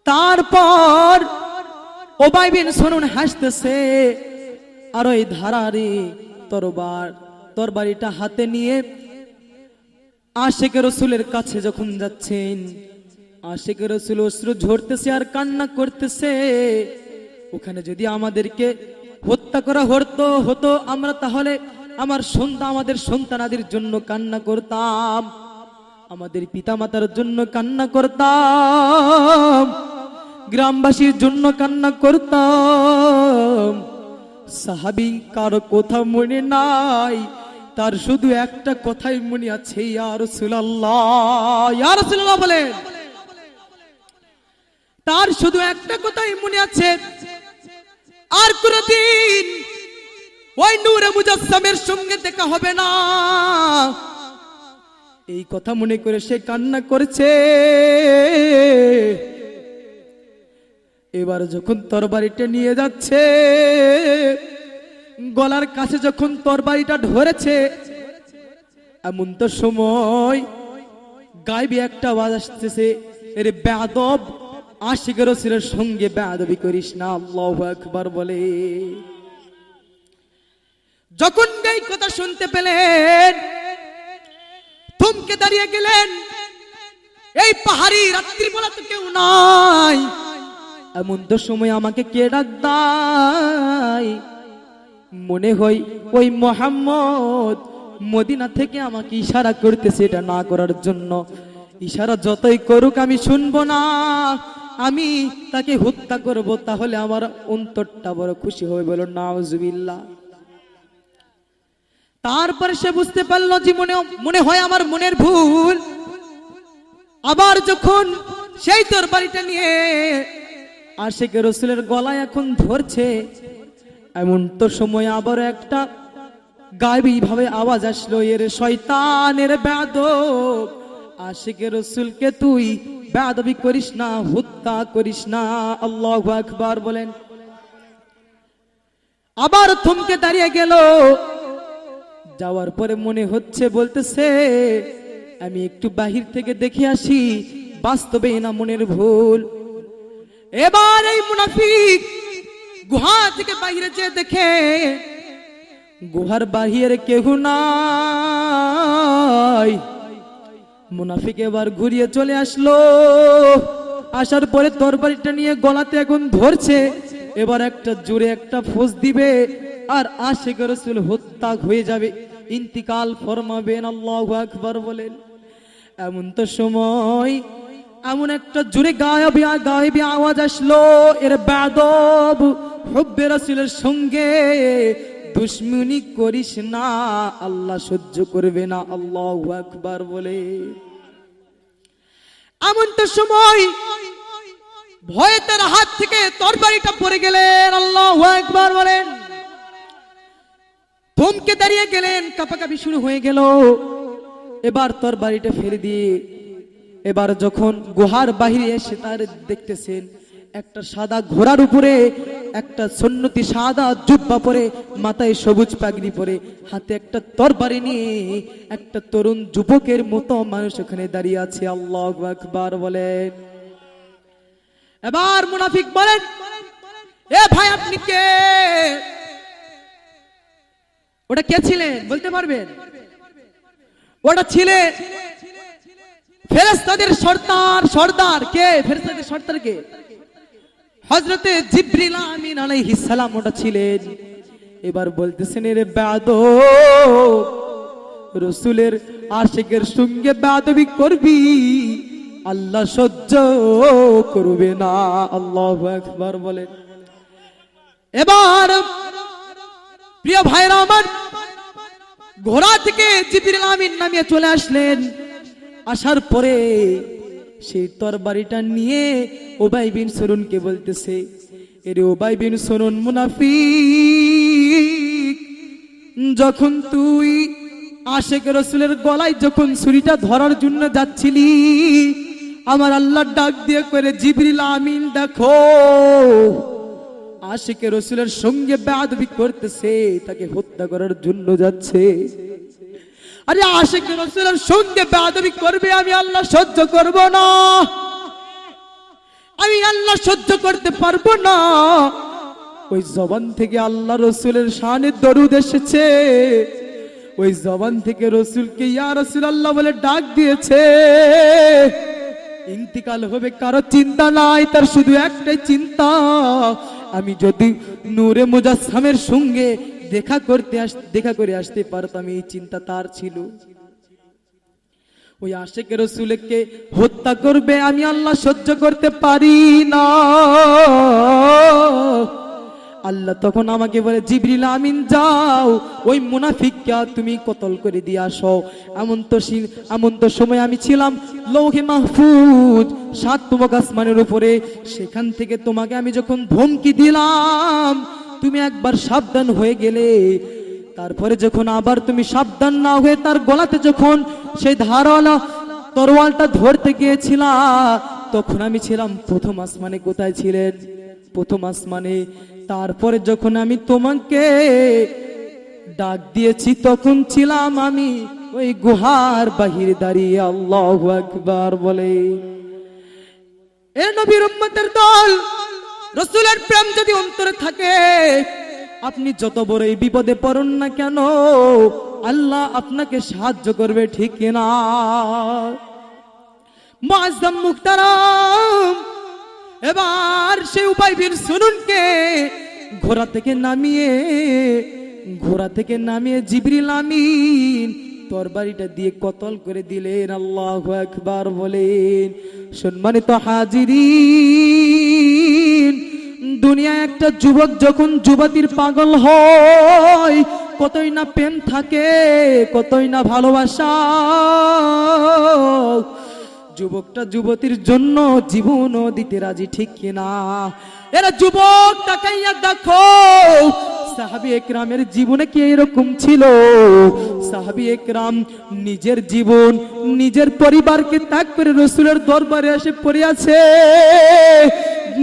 তারপর উবাই বিন সুনুন হাসতেছে আর ওই ধারারি তরবারিটা হাতে নিয়ে আশিক রাসূলের কাছে যখন যাচ্ছেন, আশিক রাসূল অশ্রু ঝরতেছে আর কান্না করতেছে। ওখানে যদি আমাদেরকে হত্যা করা হতো আমরা তাহলে আমাদের সন্তানাদের জন্য কান্না করতাম, আমাদের পিতামাতার জন্য কান্না করতাম, গ্রামবাসীর জন্য কান্না করতাম। সাহাবী কারো কথা মনে নাই, তার শুধু একটা কথাই মনে আছে, ইয়া রাসূলুল্লাহ, ইয়া রাসূলুল্লাহ বলেন। তার শুধু একটা কথাই মনে আছে, আর কোনদিন ওই নূরে মুজাসসামের সঙ্গে দেখা হবে না। এই কথা মনে করে সে কান্না করেছে। এবার যখন তরবারিটা নিয়ে যাচ্ছে, গলার কাছে যখন তরবারিটা ধরেছে, এমন তো সময় গায়েবী একটা আওয়াজ আসতেছে, এরে বেয়াদব, আশিক রাসূলের সঙ্গে বেয়াদবি করিস না। আল্লাহু আকবার বলে যখন এই কথা শুনতে পেলেন, থমকে দাঁড়িয়ে গেলেন। এই পাহাড়ি রাত্রিবেলা তো কেউ নাই, এমন তো সময় আমাকে কে ডাক দেয়? মনে হয় ওই মুহাম্মদ মদিনা থেকে আমাকে ইশারা করতেছে এটা না করার জন্য। ইশারা যতই করুক আমি শুনবো না, আমি তাকে হত্যা করব, তাহলে আমার অন্তরটা বড় খুশি হবে। বলো নাউজুবিল্লাহ। তারপরে সে বুঝতে পারলো যে মনে হয় আমার মনের ভুল। আবার যখন সেই তরবারিটা নিয়ে আশিক রাসূলের গলায় এখন ধরছে, এমন তো সময় আবার একটা গায়েবী ভাবে আওয়াজ আসলো, এর শয়তানের বেয়াদব, আশিক রাসূলকে তুই বেয়াদবি করিস না, হত্যা করিস না। আল্লাহু আকবার বলেন। আবার থমকে দাঁড়িয়ে গেল। যাওয়ার পরে মনে হচ্ছে, বলতেছে আমি একটু বাহির থেকে দেখে আসি, বাস্তবে না মনের ভুল। এবার এই মুনাফিক গুহা থেকে বাইরে যে দেখে গুহার বাহিরে কেউ নাই। মুনাফিক এবার ঘুরিয়ে চলে আসলো। আসার পরে তরবারিটা নিয়ে গলাতে এখন ধরছে। এবার একটা জোরে একটা ফোঁস দিবে আর আশিক রাসূল হত্যা হয়ে যাবে, ইন্তিকাল ফরমাবেন। আল্লাহু আকবার বলেন। এমন তো সময় এমন একটা জোরে গায়েবী আওয়াজ আসলো, এর বেয়াদব, হুব্বে রাসূলের সঙ্গে দুশমনি করিস না, আল্লাহ সহ্য করবে না। আল্লাহু আকবার বলে। এমন তো সময় ভয়ে তার হাত থেকে তরবারিটা পড়ে গেলেন। আল্লাহু আকবার বলেন। থমকে দাঁড়িয়ে গেলেন, কাঁপাকাঁপি শুরু হয়ে গেল। এবার তরবারিটা ফেলে দিয়ে এবার যখন গুহার বাহিরে এসে তার দেখতেছেন, একটা সাদা ঘোড়ার উপরে একটা সুন্নতি সাদা জুব্বা পরে, মাথায় সবুজ পাগড়ি পরে, হাতে একটা তরবারি নিয়ে একটা তরুণ যুবকের মতো মানুষ ওখানে দাঁড়িয়ে আছে। আল্লাহু আকবার বলেন। এবার মুনাফিক বলেন, এ ভাই আপনি কে? ওটা কে ছিলেন বলতে পারবেন? ওটা ছিলেন ফেরেশতাদের সর্দার। কে ফেরেশতাদের সর্দার? কে? হযরতে জিবরিল আমিন আলাইহিস সালাম ওটা ছিলেন। এবার বলতেছেন, এর বেয়াদব, রাসূলের আশিকের সঙ্গে বেয়াদবি করবি, আল্লাহ সহ্য করবে না। আল্লাহু আকবার বলেন। এবার প্রিয় ভাইরা আমার, ঘোড়া থেকে জিবরিল আমিন নামিয়ে চলে আসলেন। আসার পরে সেই তরবারিটা নিয়ে উবাই বিন সলুনকে বলতেছে, এরে উবাই বিন সলুন মুনাফিক, যখন তুই আশেক রাসূলের গলায় যখন ছুরিটা ধরার জন্য যাচ্ছিলি, আমার আল্লাহ ডাক দিয়ে করে জিবরিল আমিন দেখো আশেক রাসূলের সঙ্গে বেয়াদবি করতেছে, তাকে হত্যা করার জন্য যাচ্ছে। আরে আশেক রাসূলের সঙ্গে বেয়াদবি করবে, আমি আল্লাহ সহ্য করব না, আমি আল্লাহ সহ্য করতে পারবো না। ওই জবান থেকে আল্লাহ রাসূলের শানে দরুদ এসেছে, ওই জবান থেকে রাসূলকে ইয়া রাসূলুল্লাহ বলে ডাক দিয়েছে। ইন্তিকাল হবে কারো চিন্তা নাই, তার শুধু একটাই চিন্তা, আমি যদি নূরে মুজাসসামের সঙ্গে দেখা করে আসতে পারতাম, এই চিন্তা তার ছিল। ওই আশেক রাসূলকে হত্যা করবে, আমি আল্লাহ সহ্য করতে পারি না। আল্লাহ তখন আমাকে বলে, জিবরিল আমিন যাও ওই মুনাফিককে তুমি কতল করে দিয়ে আসো। এমন তো সময় আমি ছিলাম লৌহে মাহফুজ 7 তবক আসমানের উপরে, সেখান থেকে তোমাকে আমি যখন ধমকি দিলাম তুমি একবার সাবধান হয়ে গেলে, তারপরে যখন আবার তুমি সাবধান না হয়ে তার গলাতে যখন সেই ধারাওয়ালা তরোয়ালটা ধরতে গিয়েছিলা, তখন আমি ছিলাম প্রথম আসমানে। কোথায় ছিলেন? প্রথম আসমানে। তারপরে যখন আমি তোমাকে ডাক দিয়েছি, তখন ছিলাম আমি ওই গুহার বাহিরে দাঁড়িয়ে। আল্লাহু আকবার বলে। এ নবীর উম্মতের দল, রাসূলের প্রেম যদি অন্তরে থাকে, আপনি যত বড়ই বিপদে পড়ুন না কেন, আল্লাহ আপনাকে সাহায্য করবে, ঠিক না? মুআজ্জাম মুহতারাম, এবার সেই উবাই বিন সলুনকে ঘোড়া থেকে নামিয়ে জিবরিল আমিন তরবারিটা দিয়ে কতল করে দিলেন। আল্লাহু আকবার বলেন। সম্মানিত হাজিরিন, দুনিয়ায় একটা যুবক যখন যুবতীর পাগল হয়, কতই না প্রেম থাকে, কতই না ভালোবাসা, যুবকটা যুবতীর জন্য জীবনও দিতে রাজি, ঠিক কিনা? এরা যুবক তাকাইয়া দেখো, সাহাবী একরামের জীবনে কি এরকম ছিল? সাহাবী একরাম নিজের জীবন, নিজের পরিবারকে ত্যাগ করে রাসূলের দরবারে এসে পড়ে আছে,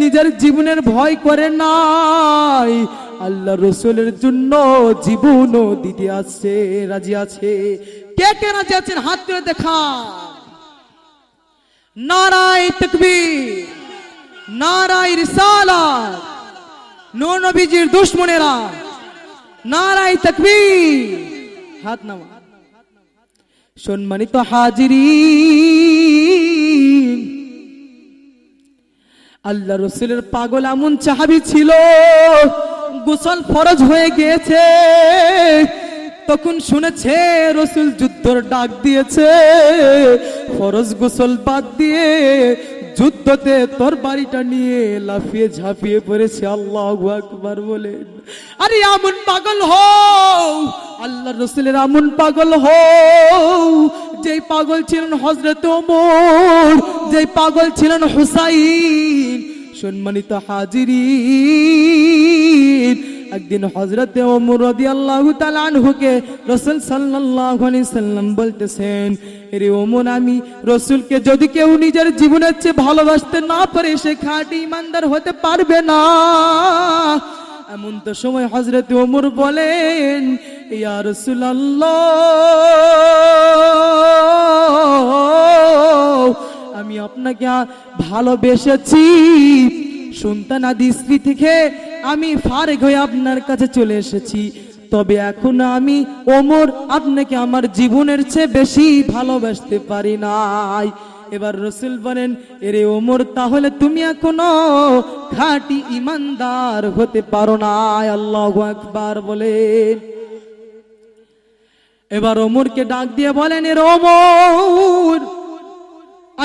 নিজের জীবনের ভয় করে নাই, আল্লাহ রাসূলের জন্য জীবনও দিতে আছে, রাজি আছে। কে কে রাজি আছেন হাত তুলে দেখা। নারায়ে তাকবীর, নারায়ে রিসালাত, নূর নবীজির দুশমনেরা, নারায়ে তাকবীর, হাত নামা। সম্মানিত হাজিরিন, আল্লাহ রাসূলের পাগল এমন সাহাবী ছিল, গোসল ফরজ হয়ে গিয়েছে, তখন শুনেছে রাসূল যুদ্ধের ডাক দিয়েছে, ফরজ গোসল বাদ দিয়ে যুদ্ধতে তরবারিটা নিয়ে লাফিয়ে ঝাঁপিয়ে পড়েছে। আল্লাহু আকবার বলেন। আরে এমন পাগল হও, আল্লাহ রাসূলের এমন পাগল হও, যেই পাগল ছিলেন হযরত ওমর, যেই পাগল ছিলেন হুসাইন। সম্মানিত হাজিরিন, একদিন হযরত ওমর রাদিয়াল্লাহু তাআলা আনহুকে রাসূল সাল্লাল্লাহু আলাইহি সাল্লাম বলতেছেন, এরে ওমর, আমি রাসূলকে যদি কেউ নিজের জীবনের চেয়ে ভালোবাসতে না পারে, সে খাঁটি ঈমানদার হতে পারবে না। এমন তো সময় হযরত ওমর বলেন, ইয়া রাসূলুল্লাহ, আমি আপনাকে ভালোবেসেছি, সন্তানাদি স্ত্রী থেকে আমি ফারেক হয়ে আপনার কাছে চলে এসেছি, তবে এখন আমি ওমর আপনাকে আমার জীবনের চেয়ে বেশি ভালোবাসতে পারি নাই। এবার রাসূল বলেন, এরে ওমর, তাহলে তুমি এখনো খাঁটি ঈমানদার হতে পারো না। আল্লাহু আকবার বলেন। এবার ওমরকে ডাক দিয়ে বলেন, এরে ওমর,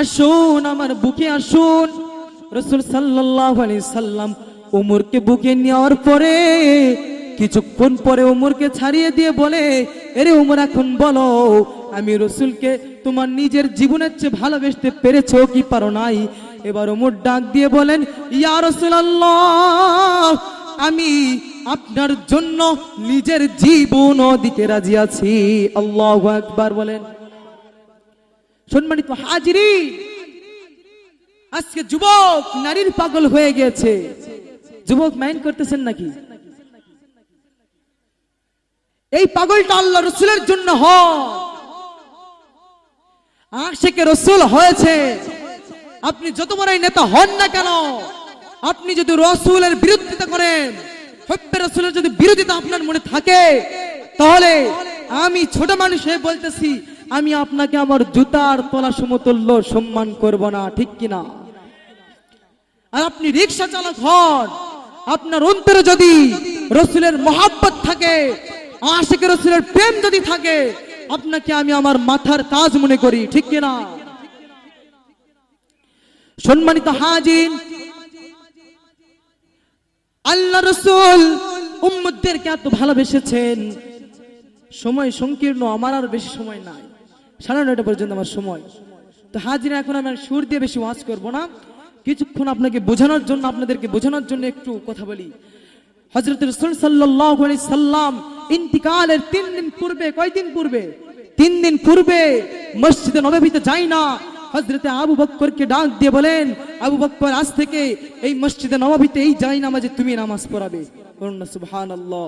আসুন, আমার বুকে আসুন। রাসূল সাল্লাল্লাহু আলাইহি সাল্লাম ওমরকে বুকে নেওয়ার পরে কিছুক্ষণ পরে ওমরকে ছাড়িয়ে দিয়ে বলে, এরে ওমর এখন বলো আমি রসুলকে তোমার নিজের জীবনের চেয়ে ভালোবাসতে পেরেছো কি পারো নাই? এবার ওমর ডাক দিয়ে বলেন, ইয়া রাসূলুল্লাহ, আমি আপনার জন্য নিজের জীবনও দিতে রাজি আছি। আল্লাহু আকবার বলেন। সম্মানিত হাজিরিন, আজকে যুবক নারীর পাগল হয়ে গেছে। যুবক মাইন্ড করতেছেন নাকি? এই পাগলটা আল্লাহ রসুলের জন্য হয়। আশিকে রসুল হয়েছে। আপনি যত বড়ই নেতা হন না কেন, আপনি যদি রসুলের বিরোধিতা করেন, হব্বে রসুলের যদি বিরোধিতা আপনার মনে থাকে, তাহলে আমি ছোট মানুষ হয়ে বলতেছি, আমি আপনাকে আমার জুতার তলা সমতুল্য সম্মান করব না, ঠিক কিনা? আর আপনি রিকশা চালক হন, আপনার অন্তরে যদি রসুলের মহাব্বত থাকে, আশিকে রসুলের প্রেম যদি থাকে, আপনাকে আমি আমার মাথার তাজ মনে করি, ঠিক কিনা? সম্মানিত হাজির, আল্লাহ রসুল উম্মতদেরকে এত ভালোবেসেছেন। সময় সংকীর্ণ, আমার আর বেশি সময় নাই, 9:30 পর্যন্ত আমার সময়। তো হাজির, এখন আমি সুর দিয়ে বেশি ওয়াজ করব না, কিছুক্ষণ আপনাকে বোঝানোর জন্য, আপনাদেরকে বোঝানোর জন্য একটু কথা বলি। হযরত রাসূল সাল্লাল্লাহু আলাইহি সাল্লাম ইন্তিকালের 3 দিন পূর্বে, কয়দিন পূর্বে? 3 দিন পূর্বে মসজিদে নববীতে যাই না, হযরতে আবু বকরকে ডাক দিয়ে বলেন, আবু বকর, আজ থেকে এই মসজিদে নববীতে এই যাই নামাজে তুমি নামাজ পড়াবে। বলুন না সুবহানাল্লাহ।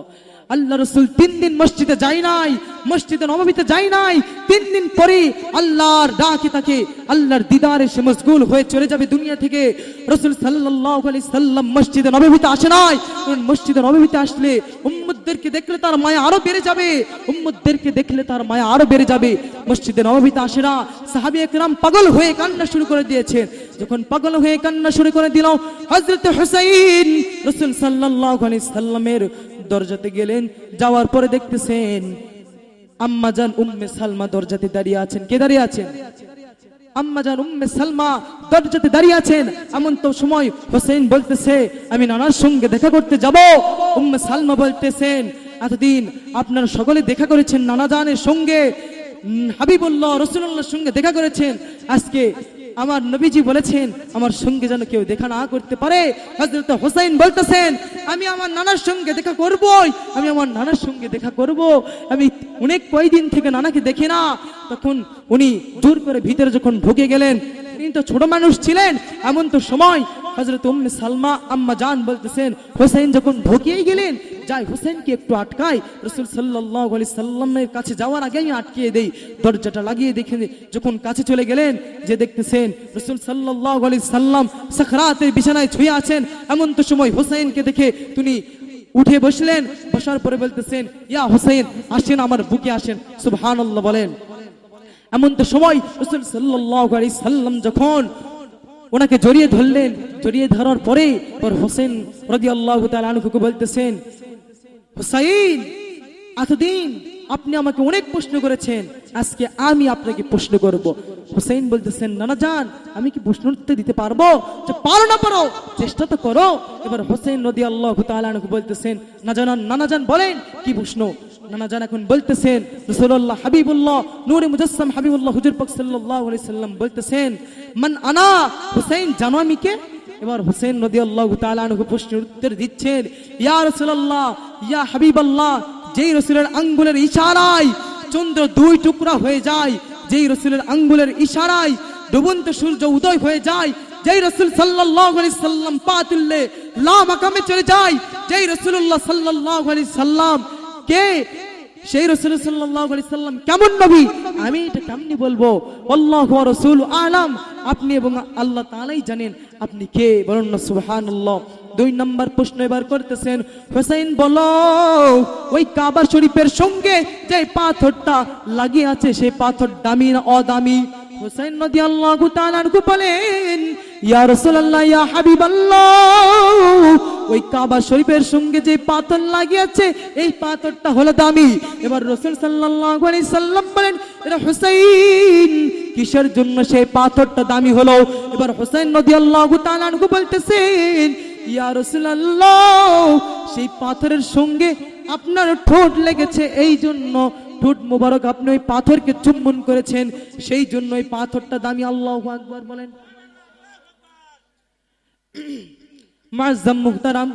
আল্লাহ রাসূল 3 দিন মসজিদে যাই নাই, মসজিদে নববীতে যাই নাই। 3 দিন পরে আল্লাহর ডাকে তাকে, আল্লাহর দিদারে সে মশগুল হয়ে চলে যাবে দুনিয়া থেকে। রাসূল সাল্লাল্লাহু আলাইহি সাল্লাম মসজিদে নববীতে আসে নাই, কারণ মসজিদে নববীতে আসলে উম্মতদেরকে দেখলে তার মায়া আরো বেড়ে যাবে, উম্মতদেরকে দেখলে তার মায়া আরো বেড়ে যাবে। মসজিদে নববীতে আসে না। সাহাবী একরাম পাগল হয়ে কান্না শুরু করে দিয়েছেন। যখন পাগল হয়ে কান্না শুরু করে দিল, হযরত হুসাইন রাসূল সাল্লাল্লাহু আলাইহি সাল্লামের দরজাতে গেলেন। যাওয়ার পরে দেখতেছেন আম্মাজান উম্মে সালমা দরজাতে দাঁড়িয়ে আছেন। কে দাঁড়িয়ে আছেন? আম্মাজান উম্মে সালমা দরজাতে দাঁড়িয়ে আছেন। এমন তো সময় হোসেন বলতেছে, আমি নানার সঙ্গে দেখা করতে যাব। উম্মে সালমা বলতেছেন, এতদিন আপনারা সকলে দেখা করেছেন নানা জানের সঙ্গে, হাবিবুল্লাহ রাসূলুল্লাহর সঙ্গে দেখা করেছেন, আজকে আমার নবীজি বলেছেন আমার সঙ্গে যেন কেউ দেখা না করতে পারে। হযরত হোসেন বলতেছেন, আমি আমার নানার সঙ্গে দেখা করবই, আমি আমার নানার সঙ্গে দেখা করব। আমি অনেক কয়দিন থেকে নানাকে দেখি না। তখন উনি জোর করে ভিতরে যখন ঢুকে গেলেন, তিনি তো ছোট মানুষ ছিলেন। এমন তো সময় হযরত উম্মে সালমা আম্মা জান বলতেছেন, হোসেন যখন ঢুকিয়ে গেলেন, যাই হোসেনকে একটু আটকাই। রাসূল সাল্লাল্লাহু আলাইহি সাল্লামের কাছে যাওয়ার আগে আমি আটকিয়ে দেই, দরজাটা লাগিয়ে দেখে যখন কাছে চলে গেলেন, যে দেখতেছেন রাসূল সাল্লাল্লাহু আলাইহি সাল্লাম সাকরাতের বিছানায় শুয়ে আছেন। এমন তো সময় হোসেনকে দেখে তিনি উঠে বসলেন। বসার পরে বলতেছেন, ইয়া হোসেন, আসেন আমার বুকে আসেন। সুবহানাল্লাহ বলেন। এমন তো সময় রাসূল সাল্লাল্লাহু আলাইহি সাল্লাম যখন ওনাকে জড়িয়ে ধরলেন, জড়িয়ে ধরার পরে হোসেন রাদিয়াল্লাহু তাআলা আনহুকে বলতেছেন, হুসাইন, এতদিন আপনি আমাকে অনেক প্রশ্ন করেছেন, আজকে আমি আপনাকে প্রশ্ন করব। হুসাইন বলতেছেন, নানা জান, আমি কি প্রশ্ন উত্তর দিতে পারবো? যে পারো না পারো, চেষ্টা তো করো। এবার হোসেন রাদিয়াল্লাহু তাআলা আনহু বলতেছেন, নানা জান বলেন কি প্রশ্ন? নানা জান এখন বলতেছেন, রাসূলুল্লাহ হাবিবুল্লাহ নূরে মুজাসসাম হাবিবুল্লাহ হুজুর পাক সাল্লাল্লাহু আলাইহি সাল্লাম বলতেছেন, মান আনা? হুসাইন, জানো আমি কে? এবার হোসেন রাদিয়াল্লাহু তাআলা আনহু প্রশ্নের উত্তর দিচ্ছেন, ইয়া রাসূলুল্লাহ, ইয়া হাবিবাল্লাহ, যেই রাসূলের আঙ্গুলের ইশারায় চন্দ্র 2 টুকরা হয়ে যায়, যেই রাসূলের আঙ্গুলের ইশারায় ডুবন্ত সূর্য উদয় হয়ে যায়, যেই রাসূল সাল্লাল্লাহু আলাইহি সাল্লাম পা তুললে লা মাকামে চলে যায়, যেই রাসূলুল্লাহ সাল্লাল্লাহু আলাইহি সাল্লাম কে, সেই রাসূল সাল্লাল্লাহু আলাইহি সাল্লাম কেমন নবী, আমি এটা কেমনি বলবো? আল্লাহু ওয়া রাসূলু আলাম, আপনি এবং আল্লাহ তাআলাই জানেন আপনি কে। বলুন না সুবহানাল্লাহ। 2 নম্বর প্রশ্ন এবার করতেছেন, হোসেন বলো, ওই কাবা শরীফের সঙ্গে যে পাথরটা লাগিয়ে আছে, সেই পাথর দামি না অদামি? হোসেন রাদিয়াল্লাহু তাআলা আনহু বলেন, ইয়া রাসূলুল্লাহ, ইয়া হাবিবাল্লাহ, ওই কাবা শরীফের সঙ্গে যে পাথর লাগিয়েছে এই পাথরটা হলো দামি। এবার রাসূল সাল্লাল্লাহু আলাইহি সাল্লাম বলেন, এটা হোসেন, কিসের জন্য সেই পাথরটা দামি হলো? এবার হোসেন রাদিয়াল্লাহু তাআলা আনহু বলতেছেন, ইয়া রাসূলুল্লাহ, সেই পাথরের সঙ্গে আপনার ঠোঁট লেগেছে, এই জন্য ঠোঁট মোবারক আপনি ওই পাথরকে চুম্বন করেছেন, সেই জন্য ওই পাথরটা দামি। আল্লাহু আকবার বলেন। মুআজ্জাম মুহতারাম,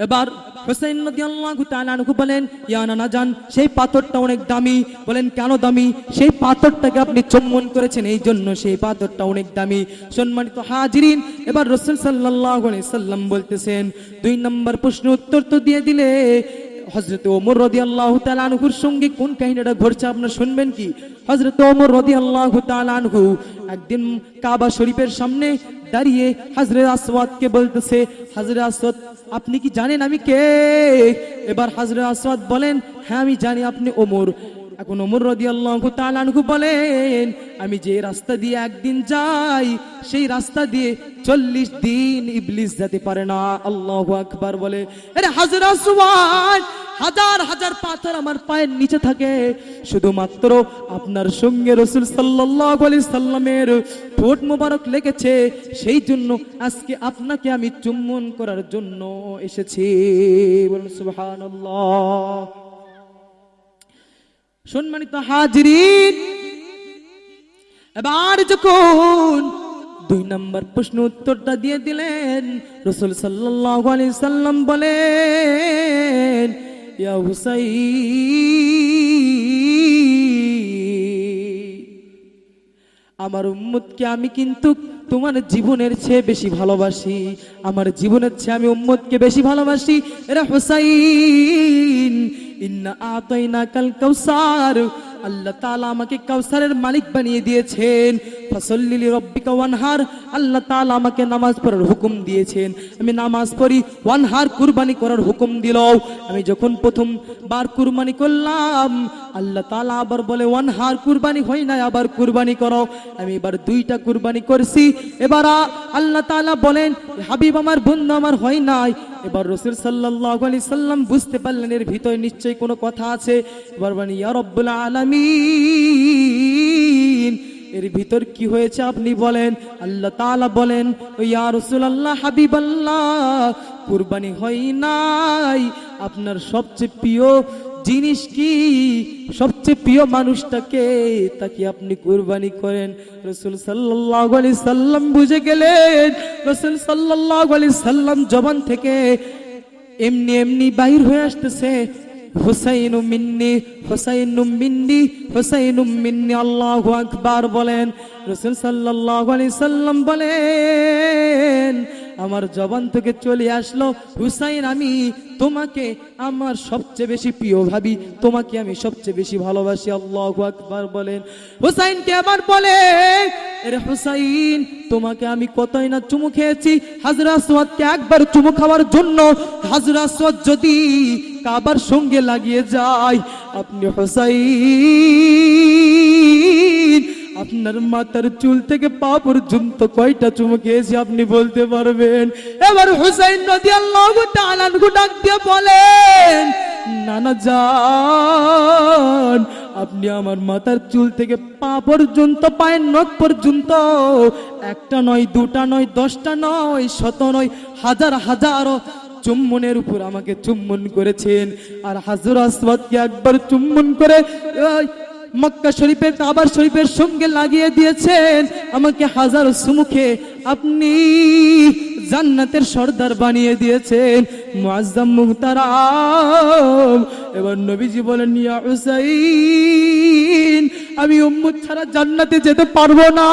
এবার হুসাইন রাদিয়াল্লাহু তাআলা আনহু বলেন, ইয়া নানা জান, সেই পাথরটা অনেক দামি। বলেন কেন দামি? সেই পাথরটাকে আপনি চুম্বন করেছেন, এই জন্য সেই পাথরটা অনেক দামি। সম্মানিত হাজিরিন, এবার রাসূল সাল্লাল্লাহু আলাইহি সাল্লাম বলতেছেন, 2 নম্বর প্রশ্ন উত্তর তো দিয়ে দিলে, হযরত ওমর রাদিয়াল্লাহু তাআলা আনহুর সঙ্গে কোন কাহিনীটা ঘটছে আপনারা শুনবেন কি? হযরত ওমর রাদিয়াল্লাহু তাআলা আনহু একদিন কাবা শরীফের সামনে দাঁড়িয়ে হযরত আসওয়াদকে বলতেছে, হযরত আসওয়াদ, আপনি কি জানেন আমি কে? এবার হযরত আসওয়াদ বলেন, হ্যাঁ আমি জানি আপনি ওমর। এখন ওমর রাদিয়াল্লাহু তাআলা আনহু বলেন, আমি যে রাস্তা দিয়ে একদিন যাই, সেই রাস্তা দিয়ে 40 দিন ইবলিস যেতে পারে না। আল্লাহু আকবার বলে। আরে হযরত আসওয়াদ, হাজার হাজার পাথর আমার পায়ের নিচে থাকে, শুধুমাত্র আপনার সঙ্গে রাসূল সাল্লাল্লাহু আলাইহি সাল্লামের ঠোঁট মোবারক লেগেছে, সেই জন্য আজকে আপনাকে আমি চুম্বন করার জন্য এসেছি। বলুন সুবহানাল্লাহ। সম্মানিত হাজিরিন, এবার যখন 2 নম্বর প্রশ্ন উত্তরটা দিয়ে দিলেন, রাসূল সাল্লাল্লাহু আলাইহি সাল্লাম বলেন, ইয়া হুসাইন, আমার উম্মতকে আমি কিন্তু তোমার জীবনের চেয়ে বেশি ভালোবাসি, আমার জীবনের চেয়ে আমি উম্মতকে বেশি ভালোবাসি। এরা হুসাইন, ইন্না আতাইনাকাল কাউসার, আল্লাহ তাআলা আমাকে কাউসারের মালিক বানিয়ে দিয়েছেন। ফাসাল্লি লিরাব্বিকা ওয়ানহার, আল্লাহ তাআলা আমাকে নামাজ পড়ার হুকুম দিয়েছেন, আমি নামাজ পড়ি। ওয়ানহার, কুরবানি করার হুকুম দিল। আমি যখন প্রথমবার কুরবানি করলাম, আল্লাহ তাআলা আবার বলে ওয়ানহার, কুরবানি হয় না, আবার কুরবানি করো। আমি এবার 2টা কুরবানি করছি। এবার আল্লাহ তাআলা বলেন, হাবিব আমার, বন্ধু আমার, হয় নাই। এবার রাসূল সাল্লাল্লাহু আলাইহি সাল্লাম বুঝতে পারলেন এর ভিতরে নিশ্চয়ই কোনো কথা আছে। এবার বলেন, ইয়া রাব্বুল আলামিন, এর ভিতর কি হয়েছে আপনি বলেন। আল্লাহ তাআলা বলেন, ইয়া রাসূলুল্লাহ, হাবিবাল্লাহ, কুরবানি হয় নাই। আপনার সবচেয়ে প্রিয় জিনিস কি, সবচেয়ে প্রিয় মানুষটাকে, তাকে আপনি কুরবানি করেন। রাসূল সাল্লাল্লাহু আলাইহি সাল্লাম বুঝে গেলেন। রাসূল সাল্লাল্লাহু আলাইহি সাল্লাম জবান থেকে এমনি এমনি বাহির হয়ে আসতেছে, হুসাইনু মিন্নি, হুসাইনু মিন্নি, হুসাইনু মিন্নি। আল্লাহু আকবার বলেন। রাসূল সাল্লাল্লাহু আলাইহি সাল্লাম বলেন, আমার জবান থেকে চলে আসলো, হুসাইন, আমি তোমাকে আমার সবচেয়ে বেশি প্রিয় ভাবি, তোমাকে আমি সবচেয়ে বেশি ভালোবাসি। আল্লাহু আকবার বলেন। হুসাইনকে আবার বলে, আরে হুসাইন, তোমাকে আমি কতই না চুমু খেয়েছি। হযরত আসওয়াদকে একবার চুমু খাওয়ার জন্য হযরত আসওয়াদ যদি কাবার সঙ্গে লাগিয়ে যায়, আপনি হুসাইন, আপনার মাথার চুল থেকে পা পর্যন্ত কয়টা চুমু খেয়েছি আপনি বলতে পারবেন? এবার হুসাইন রাদিয়াল্লাহু তাআলা আনহু ডাক দিয়ে বলেন, নানা জান, আপনি আমার মাথার চুল থেকে পা পর্যন্ত, পায়ের নখ পর্যন্ত, 1টা নয়, 2টা নয়, 10টা নয়, 100 নয়, হাজার হাজার চুম্বনের উপর আমাকে চুম্বন করেছেন। আর হযরত আসওয়াদকে একবার চুম্বন করে মক্কা শরীফের, কাবা শরীফের সঙ্গে লাগিয়ে দিয়েছেন। আমাকে হাজার চুমুকে আপনি জান্নাতের সর্দার বানিয়ে দিয়েছেন। মুআজ্জাম মুহতারাম, এবার নবীজি বলেন, ইয়া হুসাইন, আমি উম্মত ছাড়া জান্নাতে যেতে পারবো না,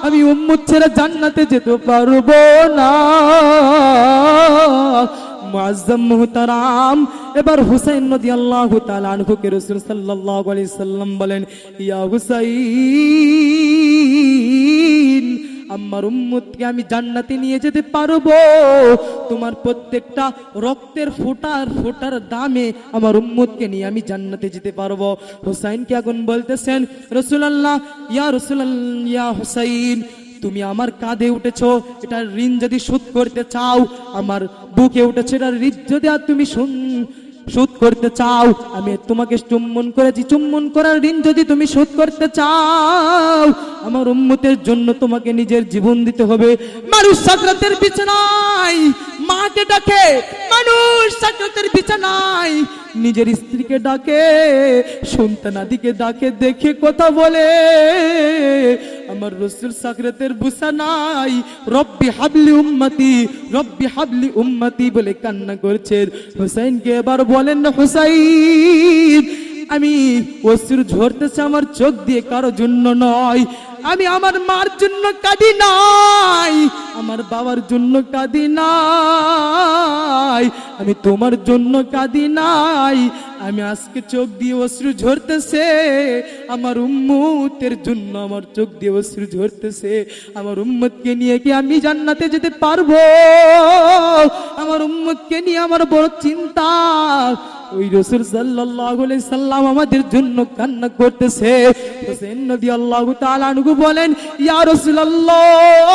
আমি উম্মত ছাড়া জান্নাতে যেতে পারবো না। মুআজ্জাম মুহতারাম, এবার হুসাইন রাদিয়াল্লাহু তাআলা আনহুকে রাসূল সাল্লাল্লাহু আলাইহি সাল্লাম বলেন, ইয়া হুসাইন, আমার উম্মতকে আমি জান্নাতে নিয়ে যেতে পারবো। তোমার প্রত্যেকটা রক্তের ফোঁটার দামে আমার উম্মতকে নিয়ে আমি জান্নাতে যেতে পারবো। হুসাইনকে এখন বলতেছেন, রাসূলুল্লাহ, ইয়া রাসূলুল্লাহ, ইয়া হুসাইন, তুমি আমার কাঁধে উঠেছো, এটার ঋণ যদি শোধ করতে চাও, আমার বুকে উঠেছো, এটার ঋণ যদি আর তুমি শোধ করতে চাও, আমি তোমাকে চুম্বন করেছি, চুম্বন করার ঋণ যদি তুমি শোধ করতে চাও, আমার উম্মতের জন্য তোমাকে নিজের জীবন দিতে হবে। মানুষ সাকরাতের বিছানায় মাকে ডাকে, মানুষ সাকরাতের বিছানায় নিজের স্ত্রীকে ডাকে, সন্তানাদিকে ডাকে, দেখে কথা বলে। আমার রাসূল সাকরাতের বিছানায় রব্বি হাবলি উম্মতি, রব্বি হাবলি উম্মতি বলে কান্না করছেন। হুসাইনকে এবার বলেন, হুসাইন আমি অশ্রু ঝরতেছে আমার চোখ দিয়ে কারো জন্য নয়, আমি আমার মার জন্য কাঁদি নাই, আমার বাবার জন্য কাঁদি নাই, আমি তোমার জন্য কাঁদি নাই, আমি আজকে চোখ দিয়ে অশ্রু ঝরতেছে আমার উম্মতের জন্য, আমার চোখ দিয়ে অশ্রু ঝরতেছে আমার উম্মতকে নিয়ে কি আমি জান্নাতে যেতে পারবো? আমার উম্মতকে নিয়ে আমার বড় চিন্তা। ওই রাসূল সাল্লাল্লাহু আলাইহি সাল্লাম আমাদের জন্য কান্না করতেছে। হুসাইন রাদিয়াল্লাহু তাআলা আনহু বলেন, ইয়া রাসূলুল্লাহ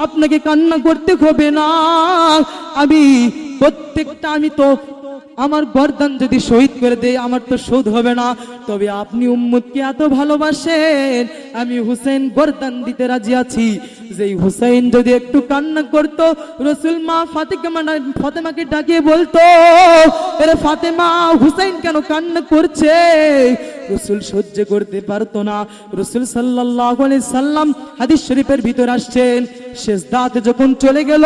আপনাকে কান্না করতে হবে না, আমি প্রত্যেকটা, আমি তো আমার গর্দান যদি শহীদ করে দেয় আমার তো শোধ হবে না, তবে আপনি উম্মতকে এত ভালোবাসেন আমি হুসাইন গর্দান দিতে রাজি আছি। যেই হুসাইন যদি একটু কান্না করত, রাসূল মা ফাতেমাকে ডাকিয়ে বলতো, আরে ফাতেমা হুসাইন কেন কান্না করছে? রাসূল সহ্য করতে পারতো না। রাসূল সাল্লাল্লাহু আলাইহি সাল্লাম হাদিস শরীফের ভিতর আসছেন, সিজদাতে যখন চলে গেল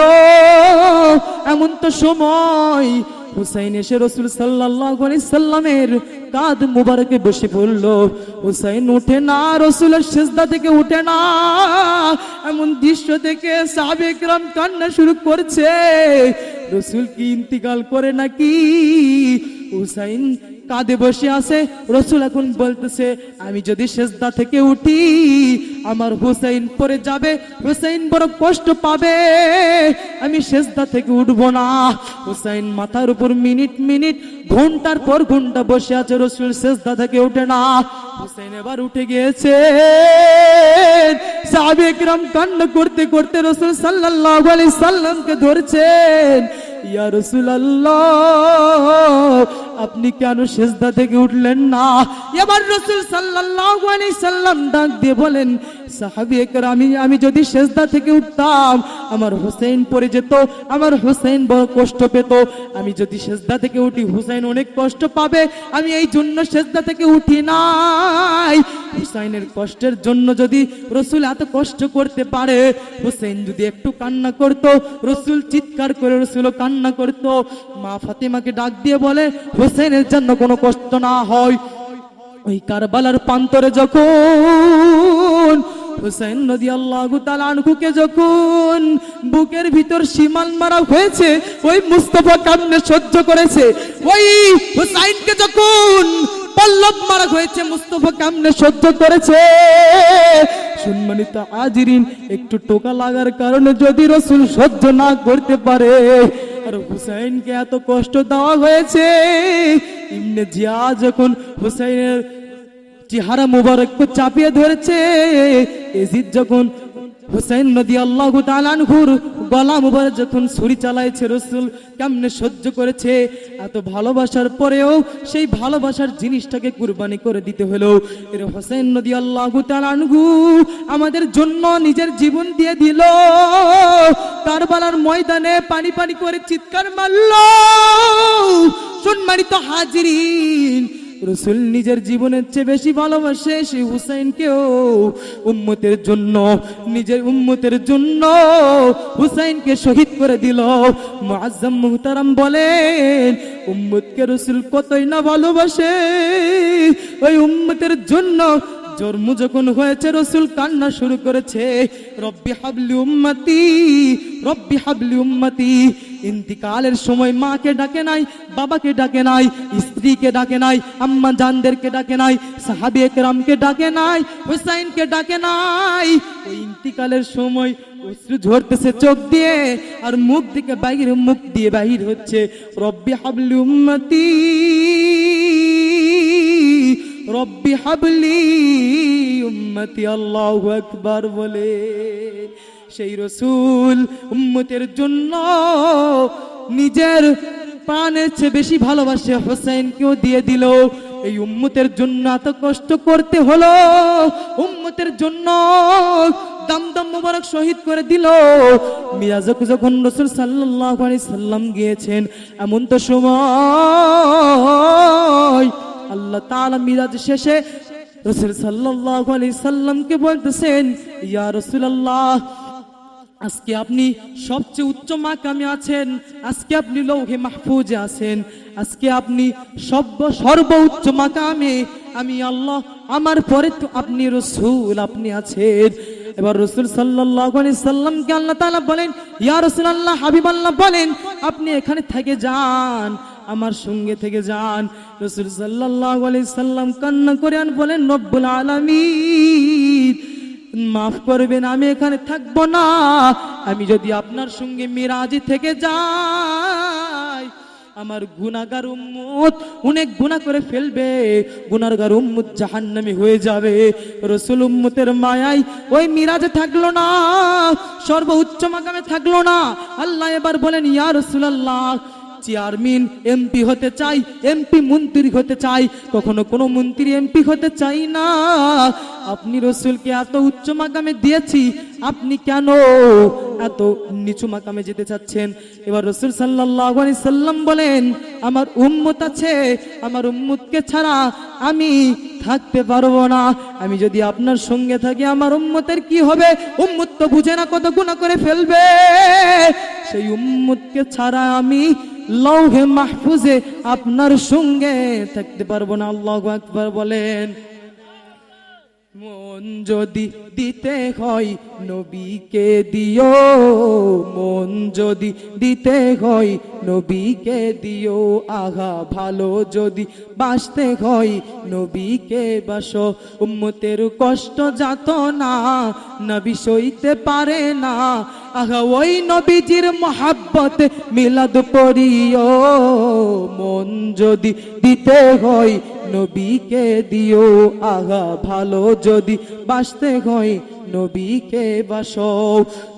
এমন তো সময় হুসাইন এসে রাসূল সাল্লাল্লাহু আলাইহি সাল্লামের কাঁধ মুবারকে বসে পড়ল। হুসাইন উঠে না, রাসূলের সিজদা থেকে উঠে না। এমন দৃশ্য দেখে সাহাবে کرام কান্না শুরু করছে। রাসূল কি ইন্তিকাল করে নাকি? হুসাইন কাঁধে বসে আছে। রাসূল এখন বলতেছে, আমি যদি সিজদা থেকে উঠি আমার হুসাইন পড়ে যাবে, হুসাইন বড় কষ্ট পাবে, আমি সিজদা থেকে উঠবো না। হুসাইন মাথার উপর মিনিট মিনিট ঘন্টার পর ঘন্টা বসে আছে, রাসূল সিজদা থেকে ওঠে না। হুসাইন এবার উঠে গিয়েছে। সাহাবে کرام কান্না করতে করতে রাসূল সাল্লাল্লাহু আলাইহি সাল্লামকে ধরছেন, ইয়া রাসূলুল্লাহ আপনি কেন সিজদা থেকে উঠলেন না? এবার রাসূল সাল্লাল্লাহু আলাইহি সাল্লাম ডাক দিয়ে বলেন, সাহাবী کرام আমি যদি সিজদা থেকে উঠতাম আমার হুসাইন পড়ে যেত, আমার হুসাইন বড় কষ্ট পেত, আমি যদি সিজদা থেকে উঠি হুসাইন অনেক কষ্ট পাবে, আমি এই জন্য সিজদা থেকে উঠি নাই। হুসাইনের কষ্টের জন্য যদি রাসূল এত কষ্ট করতে পারে, হুসাইন যদি একটু কান্না করত, রাসূল চিৎকার করে রাসূলও কান্না করত। মা ফাতেমাকে ডাক দিয়ে বলে, হুসাইনের জন্য কোনো কষ্ট না হয়। ওই কারবালার প্রান্তরে যখন হুসাইন রাদিয়াল্লাহু তাআলা আনহুকে যখন বুকের ভিতর শিমাল মারা হয়েছে, ওই মুস্তাফা কেমনে সহ্য করেছে? ওই হুসাইনকে যখন পল্লব মারা হয়েছে, মুস্তাফা কেমনে সহ্য করেছে? সম্মানিত হাজিরিন, একটু টোকা লাগার কারণে যদি রাসূল সহ্য না করতে পারে, আর হুসাইনকে এত কষ্ট দেওয়া হয়েছে। ইবনে জিয়াদ যখন হুসাইনের চেহারা মুবারককে চাপিয়ে ধরেছে, ইয়াজিদ যখন হুসাইন রাদিয়াল্লাহু তাআলা আনহুর গলা মুবারক যখন ছুরি চালাইছে, রাসূল কেমনে সহ্য করেছে? এত ভালোবাসার পরেও সেই ভালোবাসার জিনিসটাকে কুরবানি করে দিতে হলো। এর হুসাইন রাদিয়াল্লাহু তাআলা আনহু আমাদের জন্য নিজের জীবন দিয়ে দিল। কারবালার ময়দানে পানি পানি করে চিৎকার মারলো। সম্মানিত হাজিরিন, রাসূল নিজের জীবনের চেয়ে বেশি ভালোবাসে সেই হুসাইনকেও। উম্মতের জন্য, নিজের উম্মতের জন্য হুসাইনকে শহীদ করে দিল। মুআজ্জম মুহতারাম বলেন, উম্মতকে রাসূল কতই না ভালোবাসে। ওই উম্মতের জন্য জন্ম যখন হয়েছে রাসূল কান্না শুরু করেছে, রব্বি হাবলি উম্মতি, রব্বি হাবলি উম্মতি। ইন্তিকালের সময় মাকে ডাকে নাই, বাবাকে ডাকে নাই, স্ত্রীকে ডাকে নাই, আম্মা জানদেরকে ডাকে নাই, সাহাবী একরামকে ডাকে নাই, হুসাইনকে ডাকে নাই। ওই ইন্তিকালের সময় অশ্রু ঝরতেছে চোখ দিয়ে, আর মুখ থেকে বাইরে, মুখ দিয়ে বাহির হচ্ছে রব্বি হাবলি উম্মতি, রব্বি হাবলি উম্মতি। আল্লাহু আকবার বলে সেই রাসূল উম্মতের জন্য নিজের প্রাণের চেয়ে বেশি ভালোবাসে হুসাইনকেও দিয়ে দিল। এই উম্মতের জন্য এত কষ্ট করতে হলো, উম্মতের জন্য দামদাম মুবারক শহীদ করে দিল। মিরাজে যখন রাসূল সাল্লাল্লাহু আলাইহি সাল্লাম গিয়েছেন, এমন তো সময় আল্লাহ তাআলা মিরাজ শেষে রাসূল সাল্লাল্লাহু আলাইহি সাল্লামকে বলতেছেন, ইয়া রাসূলুল্লাহ, আজকে আপনি সবচেয়ে উচ্চ মাকামে আছেন, আজকে আপনি লৌহে মাহফুজে আছেন, আজকে আপনি সর্বোচ্চ মাকামে। আমি আল্লাহ, আমার পরে তো আপনি রাসূল, আপনি আছেন। এবার রাসূল সাল্লাল্লাহু আলাইহি সাল্লামকে আল্লাহ তাআলা বলেন, ইয়া রাসূলুল্লাহ, হাবিবাল্লাহ বলেন, আপনি এখানে থেকে যান, আমার সঙ্গে থেকে যান। রাসূল সাল্লাল্লাহু আলাইহি সাল্লাম কান্না করে আর বলেন, রব্বুল আলামিন, মাফ করবেন, আমি এখানে থাকবো না। আমি যদি আপনার সঙ্গে মিরাজে থেকে যাই, আমার গুনাহগার উম্মত অনেক গুনাহ করে ফেলবে, গুনাহগার উম্মত জাহান্নামী হয়ে যাবে। রাসূল উম্মতের মায়ায় ওই মিরাজে থাকলো না, সর্বোচ্চ মাকামে থাকলো না। আল্লাহ এবার বলেন, ইয়া রাসূলুল্লাহ, চেয়ারম্যান এমপি হতে চাই, এমপি মন্ত্রী হতে চাই, কখনো কোনো মন্ত্রী এমপি হতে চাই না। আপনি রাসূলকে এত উচ্চ মাকামে দিয়েছি, আপনি কেন এত নিচু মাকামে যেতে চাচ্ছেন? এবার রাসূল সাল্লাল্লাহু আলাইহি সাল্লাম বলেন, আমার উম্মত আছে, আমার উম্মতকে ছাড়া আমি থাকতে পারবো না। আমি যদি আপনার সঙ্গে থাকি, আমার উম্মতের কি হবে? উম্মত তো বুঝে না কত গুনাহ করে ফেলবে, সেই উম্মতকে ছাড়া আমি লৌহে মাহফুজে আপনার সঙ্গে থাকতে পারবো না। আল্লাহু আকবার বলেন। মন যদি দিতে হয় নবীকে দিও, মন যদি দিতে হয় নবীকে দিও, আহা ভালো যদি বাসতে হয় নবীকে বাসো। উম্মতের কষ্ট যাতনা নবী সইতে পারে না, আহা ওই নবীজির মহাব্বতে মিলাদ পড়িও। মন যদি দিতে হয় নবীকে দিও, আহা ভালো যদি বাসতে হয় নবীকে বাসো।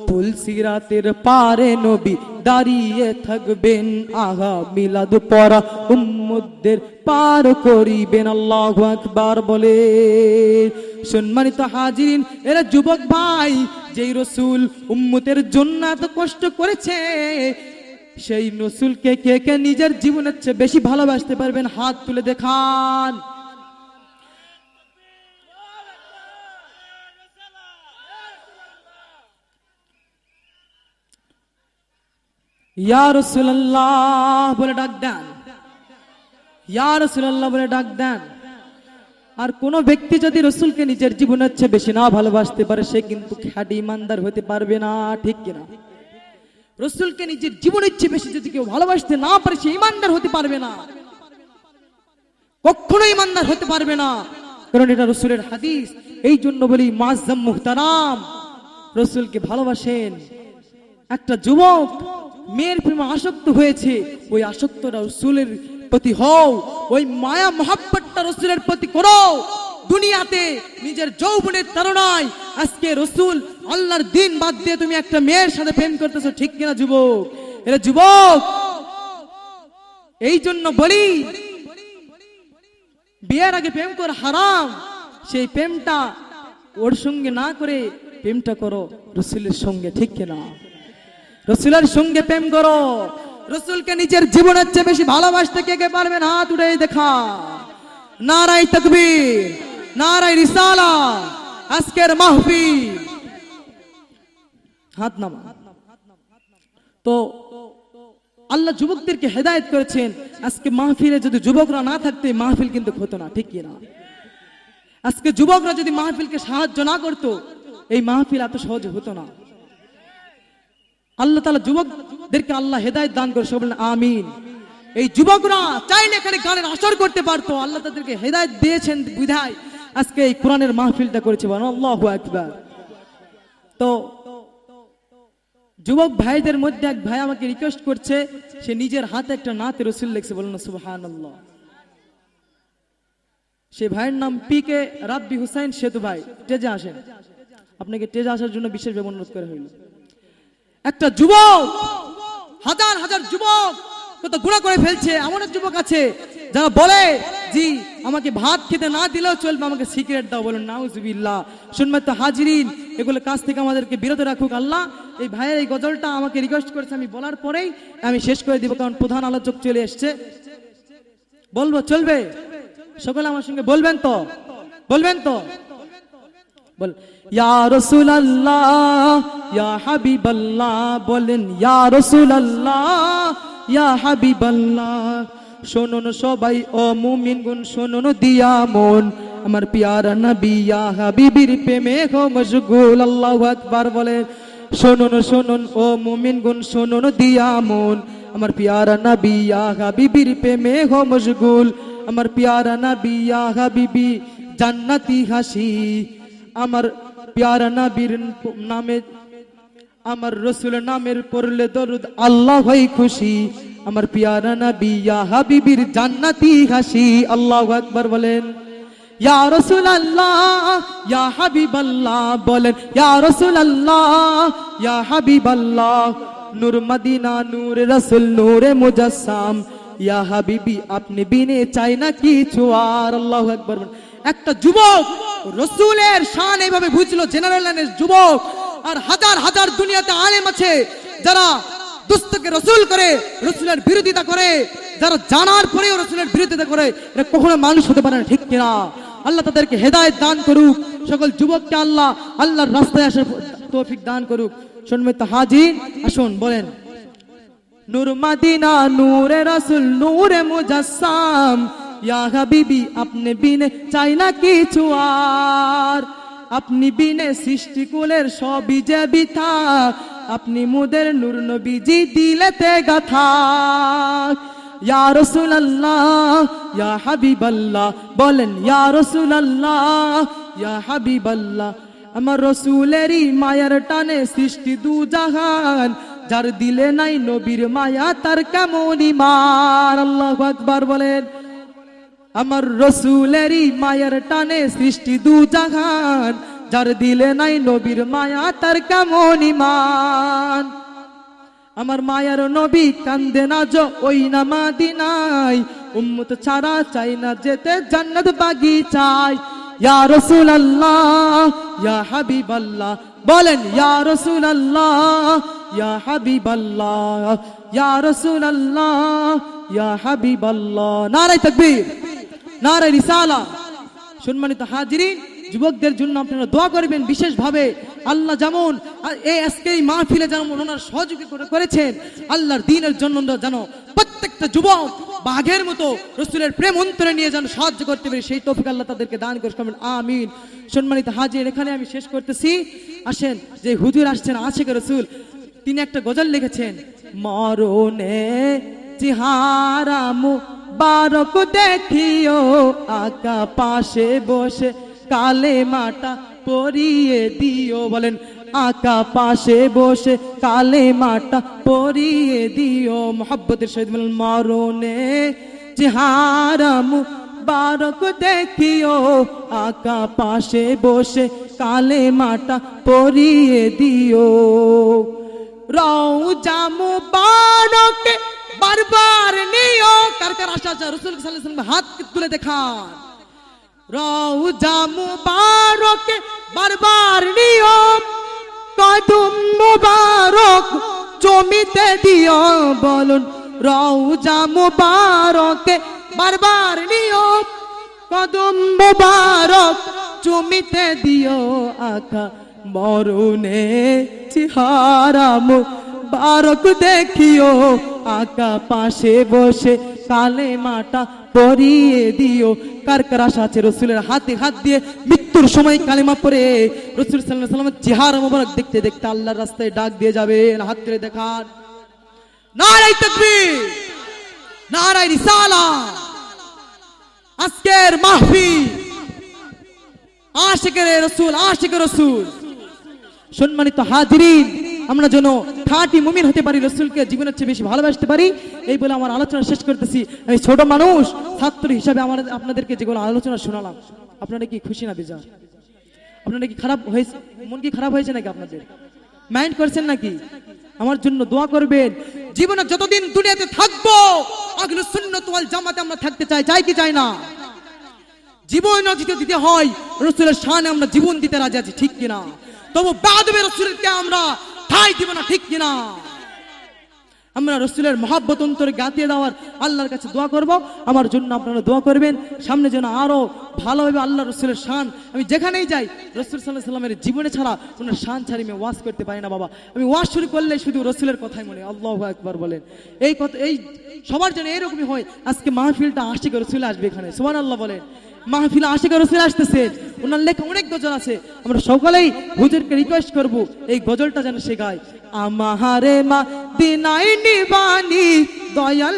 তুলসী রাতের পারে নবী দাঁড়িয়ে থাকবেন, আহা মিলাদ পড়া উম্মতদের পার করিবেন। আল্লাহু আকবার বলে। সম্মানিত হাজিরিন, এরা যুবক ভাই, যেই রাসূল উম্মতের জন্য এত কষ্ট করেছে, সেই রাসূলকে কে কে নিজের জীবনের চেয়ে বেশি ভালোবাসতে পারবেন? হাত তুলে দেখান। ইয়া রাসূলুল্লাহ বলে ডাক দেন, ইয়া রাসূলুল্লাহ বলে ডাক দেন। আর কোন ব্যক্তি যদি রাসূলকে নিজের জীবনের চেয়ে বেশি না ভালোবাসতে পারে, সে কিন্তু খাঁটি ইমানদার হতে পারবে না, ঠিক কিনা? রাসূলকে নিজের জীবনের চেয়ে বেশি যদি কেউ ভালোবাসতে না পারে, সে ইমানদার হতে পারবে না, কখনো ইমানদার হতে পারবে না, কারণ এটা রাসূলের হাদিস। এই জন্য বলি, মুআজ্জাম মুহতারাম, রাসূলকে ভালোবাসেন। একটা যুবক মেয়ের প্রেমে আসক্ত হয়েছে, ওই আসক্তটা রাসূলের প্রতি হও, ওই মায়া মহাব্বতটা রাসূলের প্রতি করো। দুনিয়াতে নিজের যৌবনের তাড়নায় আজকে রাসূল আল্লাহর দিন বাদ দিয়ে তুমি একটা মেয়ের সাথে প্রেম করতেছো, ঠিক কিনা যুবক? এরা যুবক, এই জন্য বলি, বিয়ের আগে প্রেম করা হারাম। সেই প্রেমটা ওর সঙ্গে না করে প্রেমটা করো রাসূলের সঙ্গে, ঠিক কিনা? রাসূলের সঙ্গে প্রেম করো। রাসূলকে নিজের জীবনের চেয়ে বেশি ভালোবাসতে কে কে পারবেন? হাত উঠে দেখা। নারায়ে তাকবীর, নারায়ে রিসালাত। আজকের মাহফিল, হাত নামা। তো আল্লাহ যুবকদেরকে হেদায়েত করেছেন। আজকে মাহফিলে যদি যুবকরা না থাকতে, মাহফিল কিন্তু হতো না, ঠিক কি না? আজকে যুবকরা যদি মাহফিলকে সাহায্য না করতো, এই মাহফিল এত সহজে হতো না। আল্লাহ তাআলা যুবকদেরকে আল্লাহ হেদায়েত দান করে, সব বলেন আমিন। এই যুবকরা চাইলে এখানে গানের আসর করতে পারতো, আল্লাহ তাদেরকে হেদায়েত দিয়েছেন বিধায় আজকে এই কোরআনের মাহফিলটা করেছে। বলেন আল্লাহু আকবার। তো যুবক ভাইদের মধ্যে এক ভাই আমাকে রিকোয়েস্ট করছে, সে নিজের হাতে একটা নাতে রাসূল লিখছে, বলেন সুবহানাল্লাহ। সে ভাইয়ের নাম পিকে রাব্বি হুসাইন সেতু ভাই। টেজে আসেন, আপনাকে টেজে আসার জন্য বিশেষ অনুরোধ করা হইল। একটা যুবক, হাজার হাজার যুবক কত গুনাহ করে ফেলছে, এমন এক যুবক আছে যারা বলে জি আমাকে ভাত খেতে না দিলেও চলবে, আমাকে সিগারেট দাও, বলুন নাউজুবিল্লাহ। শুনবেন তো হাজিরিন, এগুলো কাজ থেকে আমাদেরকে বিরত রাখুক আল্লাহ। এই ভাইয়ের এই গজলটা আমাকে রিকোয়েস্ট করেছে, আমি বলার পরেই আমি শেষ করে দিব, কারণ প্রধান আলোচক চলে এসছে। বলবো চলবে? সকলে আমার সঙ্গে বলবেন তো? বলবেন তো? বল ইয়া রাসূলুল্লাহ ইয়া হাবিবাল্লাহ, বলেন ইয়া রাসূলুল্লাহ ইয়া হাবিবাল্লাহ। শুনুন সবাই ও মুমিনগুন, শুনুন দিয়া মন, আমার পিয়ারা নবী ইয়া হাবিবির প্রেমে হো মশগুল। আল্লাহু আকবার বলেন। শুনুন শুনুন ও মুমিনগুন, শুনুন দিয়া মন, আমার পিয়ারা নবী ইয়া হাবিবির প্রেমে হো মশগুল। আমার পিয়ারা নবী ইয়া হাবিবি জান্নাতি হাসি, আমার পিয়ারা নবীর নামে, আমার রসুল নামের পড়লে দরুদ আল্লাহ হয় খুশি। আমার পিয়ারা নবী ইয়া হাবিবির জান্নাতি হাসি। আল্লাহু আকবার বলেন। ইয়া রাসূলুল্লাহ ইয়া হাবিবাল্লাহ, বলেন ইয়া রাসূলুল্লাহ ইয়া হাবিবাল্লাহ। নূর মদিনা নূর রাসূল নূরে মুজাসসাম, ইয়া হাবিবি আপনি বিনে চাই না কিছু আর। আল্লাহু আকবার। একটা যুবক রাসূলের শান এইভাবে বুঝলো, জেনারেল লাইনের যুবক, আর হাজার হাজার দুনিয়াতে আলেম আছে যারা দুস্তকে রাসূল করে, রাসূলের বিরোধিতা করে, যারা জানার পরেও রাসূলের বিরোধিতা করে, এটা কখনো মানুষ হতে পারে না, ঠিক কিনা? আল্লাহ তাদেরকে হেদায়েত দান করুক, সকল যুবককে আল্লাহ আল্লাহর রাস্তায় আসার তৌফিক দান করুক। শুনবে তো হাজির, আসুন বলেন। নূর মদিনা নূরে রাসূল নূরে মুজাসসাম, ইয়া হাবিবি আপনি বিনে চাই না কিছু আর। আপনি বিনে সৃষ্টি কুলের সবই যে বৃথা, আপনি মুদের নূর নবীজি দিলেতে গাথা। ইয়া রাসূলুল্লাহ ইয়া হাবিবাল্লাহ, বলেন ইয়া রাসূলুল্লাহ ইয়া হাবিবাল্লাহ। আমার রাসূলেরই মায়ার টানে সৃষ্টি দু জাহান, যার দিলে নাই নবীর মায়া তার কেমন ঈমান। আল্লাহু আকবার বলেন। আমার রাসূলেরই মায়ার টানে সৃষ্টি দু জাহান, যার দিলে নাই নবীর মায়া তার কেমন ঈমান। আমার মায়ার নবী কান্দে না যো ওই না মদিনায়, উম্মত ছাড়া চাই না যেতে জান্নাত বাগিচায়। ইয়া রাসূলুল্লাহ ইয়া হাবিবাল্লাহ, বলেন ইয়া রাসূলুল্লাহ ইয়া হাবিবাল্লাহ, ইয়া রাসূলুল্লাহ ইয়া হাবিবাল্লাহ। নারে তাকবীর, নারে রিসালাহ। সম্মানিত হাজিরিন, যুবকদের জন্য আপনারা দোয়া করবেন বিশেষ ভাবে। আল্লাহ যেমন এই আজকের এই মাহফিলে যেমন ওনার সহযোগিতা করেছেন, আল্লাহর দ্বীনের জন্য যেন প্রত্যেকটা যুবক বাঘের মতো রাসূলের প্রেম অন্তরে নিয়ে যেন সাহায্য করতে পারে, সেই তৌফিক আল্লাহ তাদেরকে দান করবেন, আমিন। সম্মানিত হাজির, এখানে আমি শেষ করতেছি। আসেন, যে হুজুর আসছেন আশিকে রাসূল, তিনি একটা গজল লিখেছেন। মরণে চেহারা মুবারক দেখিও, আকা পাশে বসে কালেমাটা পড়িয়ে দিও, বলেন আকা পাশে বসে কালেমাটা পড়িয়ে দিও। মোহাব্বতের সহিত বলেন মরণে চেহারা মুবারক দেখিও, আকা পাশে বসে কালেমাটা পড়িয়ে দিও। রওজা মুবারক বারবার নিও, কার কার আশা আছে রাসূল সাল্লাল্লাহু আলাইহি ওয়াসাল্লাম হাত তুলে দেখান। রওজা মুবারক বারবার নিও, কদম মুবারক জমিতে দিও, বলুন রওজা মুবারক বারবার নিও, কদম মুবারক জমিতে দিও। আকা মরণে চেহারা মুবারক দেখিও, আকা পাশে বসে কালেমাটা পড়িয়ে দিও। কার কার আশা আছে রাসূলের হাতে হাত দিয়ে মৃত্যুর সময় কালেমা পড়ে রাসূল সাল্লাল্লাহু আলাইহি ওয়াসাল্লামের চেহারা মোবারক দেখতে দেখতে আল্লাহর রাস্তায় ডাক দিয়ে যাবেন? হাত তুলে দেখান। নারে তাকবীর, নারে রিসালাহ। আজকের মাহফিল আশিকের রাসূল, আশিকের রাসূল। সম্মানিত হাজিরিন, আমরা যেন খাঁটি মুমিন হতে পারি, রাসূলকে জীবনের চেয়ে বেশি ভালোবাসতে পারি, এই বলে আমার আলোচনা শেষ করতেছি। আমি ছোট মানুষ, ছাত্র হিসাবে আপনাদেরকে যেগুলো আলোচনা শোনালাম, আপনারা কি খুশি না বেজার? আপনারা কি খারাপ হয়েছে? মন কি খারাপ হয়েছে নাকি? আপনাদের মাইন্ড করছেন নাকি? আমার জন্য দোয়া করবেন। জীবনে যতদিন দুনিয়াতে থাকবো আহলুস সুন্নাত ওয়াল জামাতে আমরা থাকতে চাই, চাই কি চাই না? জীবন যদি দিতে হয় রাসূলের শানে আমরা জীবন দিতে রাজি আছি, ঠিক কিনা? তবু বাদবে রাসূলকে আমরা ঠাঁই দিব না, ঠিক কিনা? আমরা রাসূলের মহব্বত অন্তরে গাঁথিয়ে দেওয়ার আল্লাহর কাছে দোয়া করব। আমার জন্য আপনারা দোয়া করবেন, সামনে যেন আরো ভালোভাবে আল্লাহ রাসূলের শান, আমি যেখানেই যাই রাসূল সাল্লাল্লাহু আলাইহি সাল্লামের জীবনে ছাড়া ওনার শান ছাড়ি আমি ওয়াজ করতে পারি না বাবা। আমি ওয়াজ শুরু করলে শুধু রাসূলের কথাই মনে, আল্লাহু আকবার বলেন। এই কথা এই সবার জন্য এরকমই হয়। আজকে মাহফিলটা আশিক রাসূল আসবে এখানে, সুবহানাল্লাহ বলেন। মাহফিল আশিক রাসূল আসতেছে, ওনার লেখা অনেক গজল আছে। আমরা সকলেই হুজুরকে রিকোয়েস্ট করব এই গজলটা যেন সে গায়। আমারে মদিনায় নিবানি দয়াল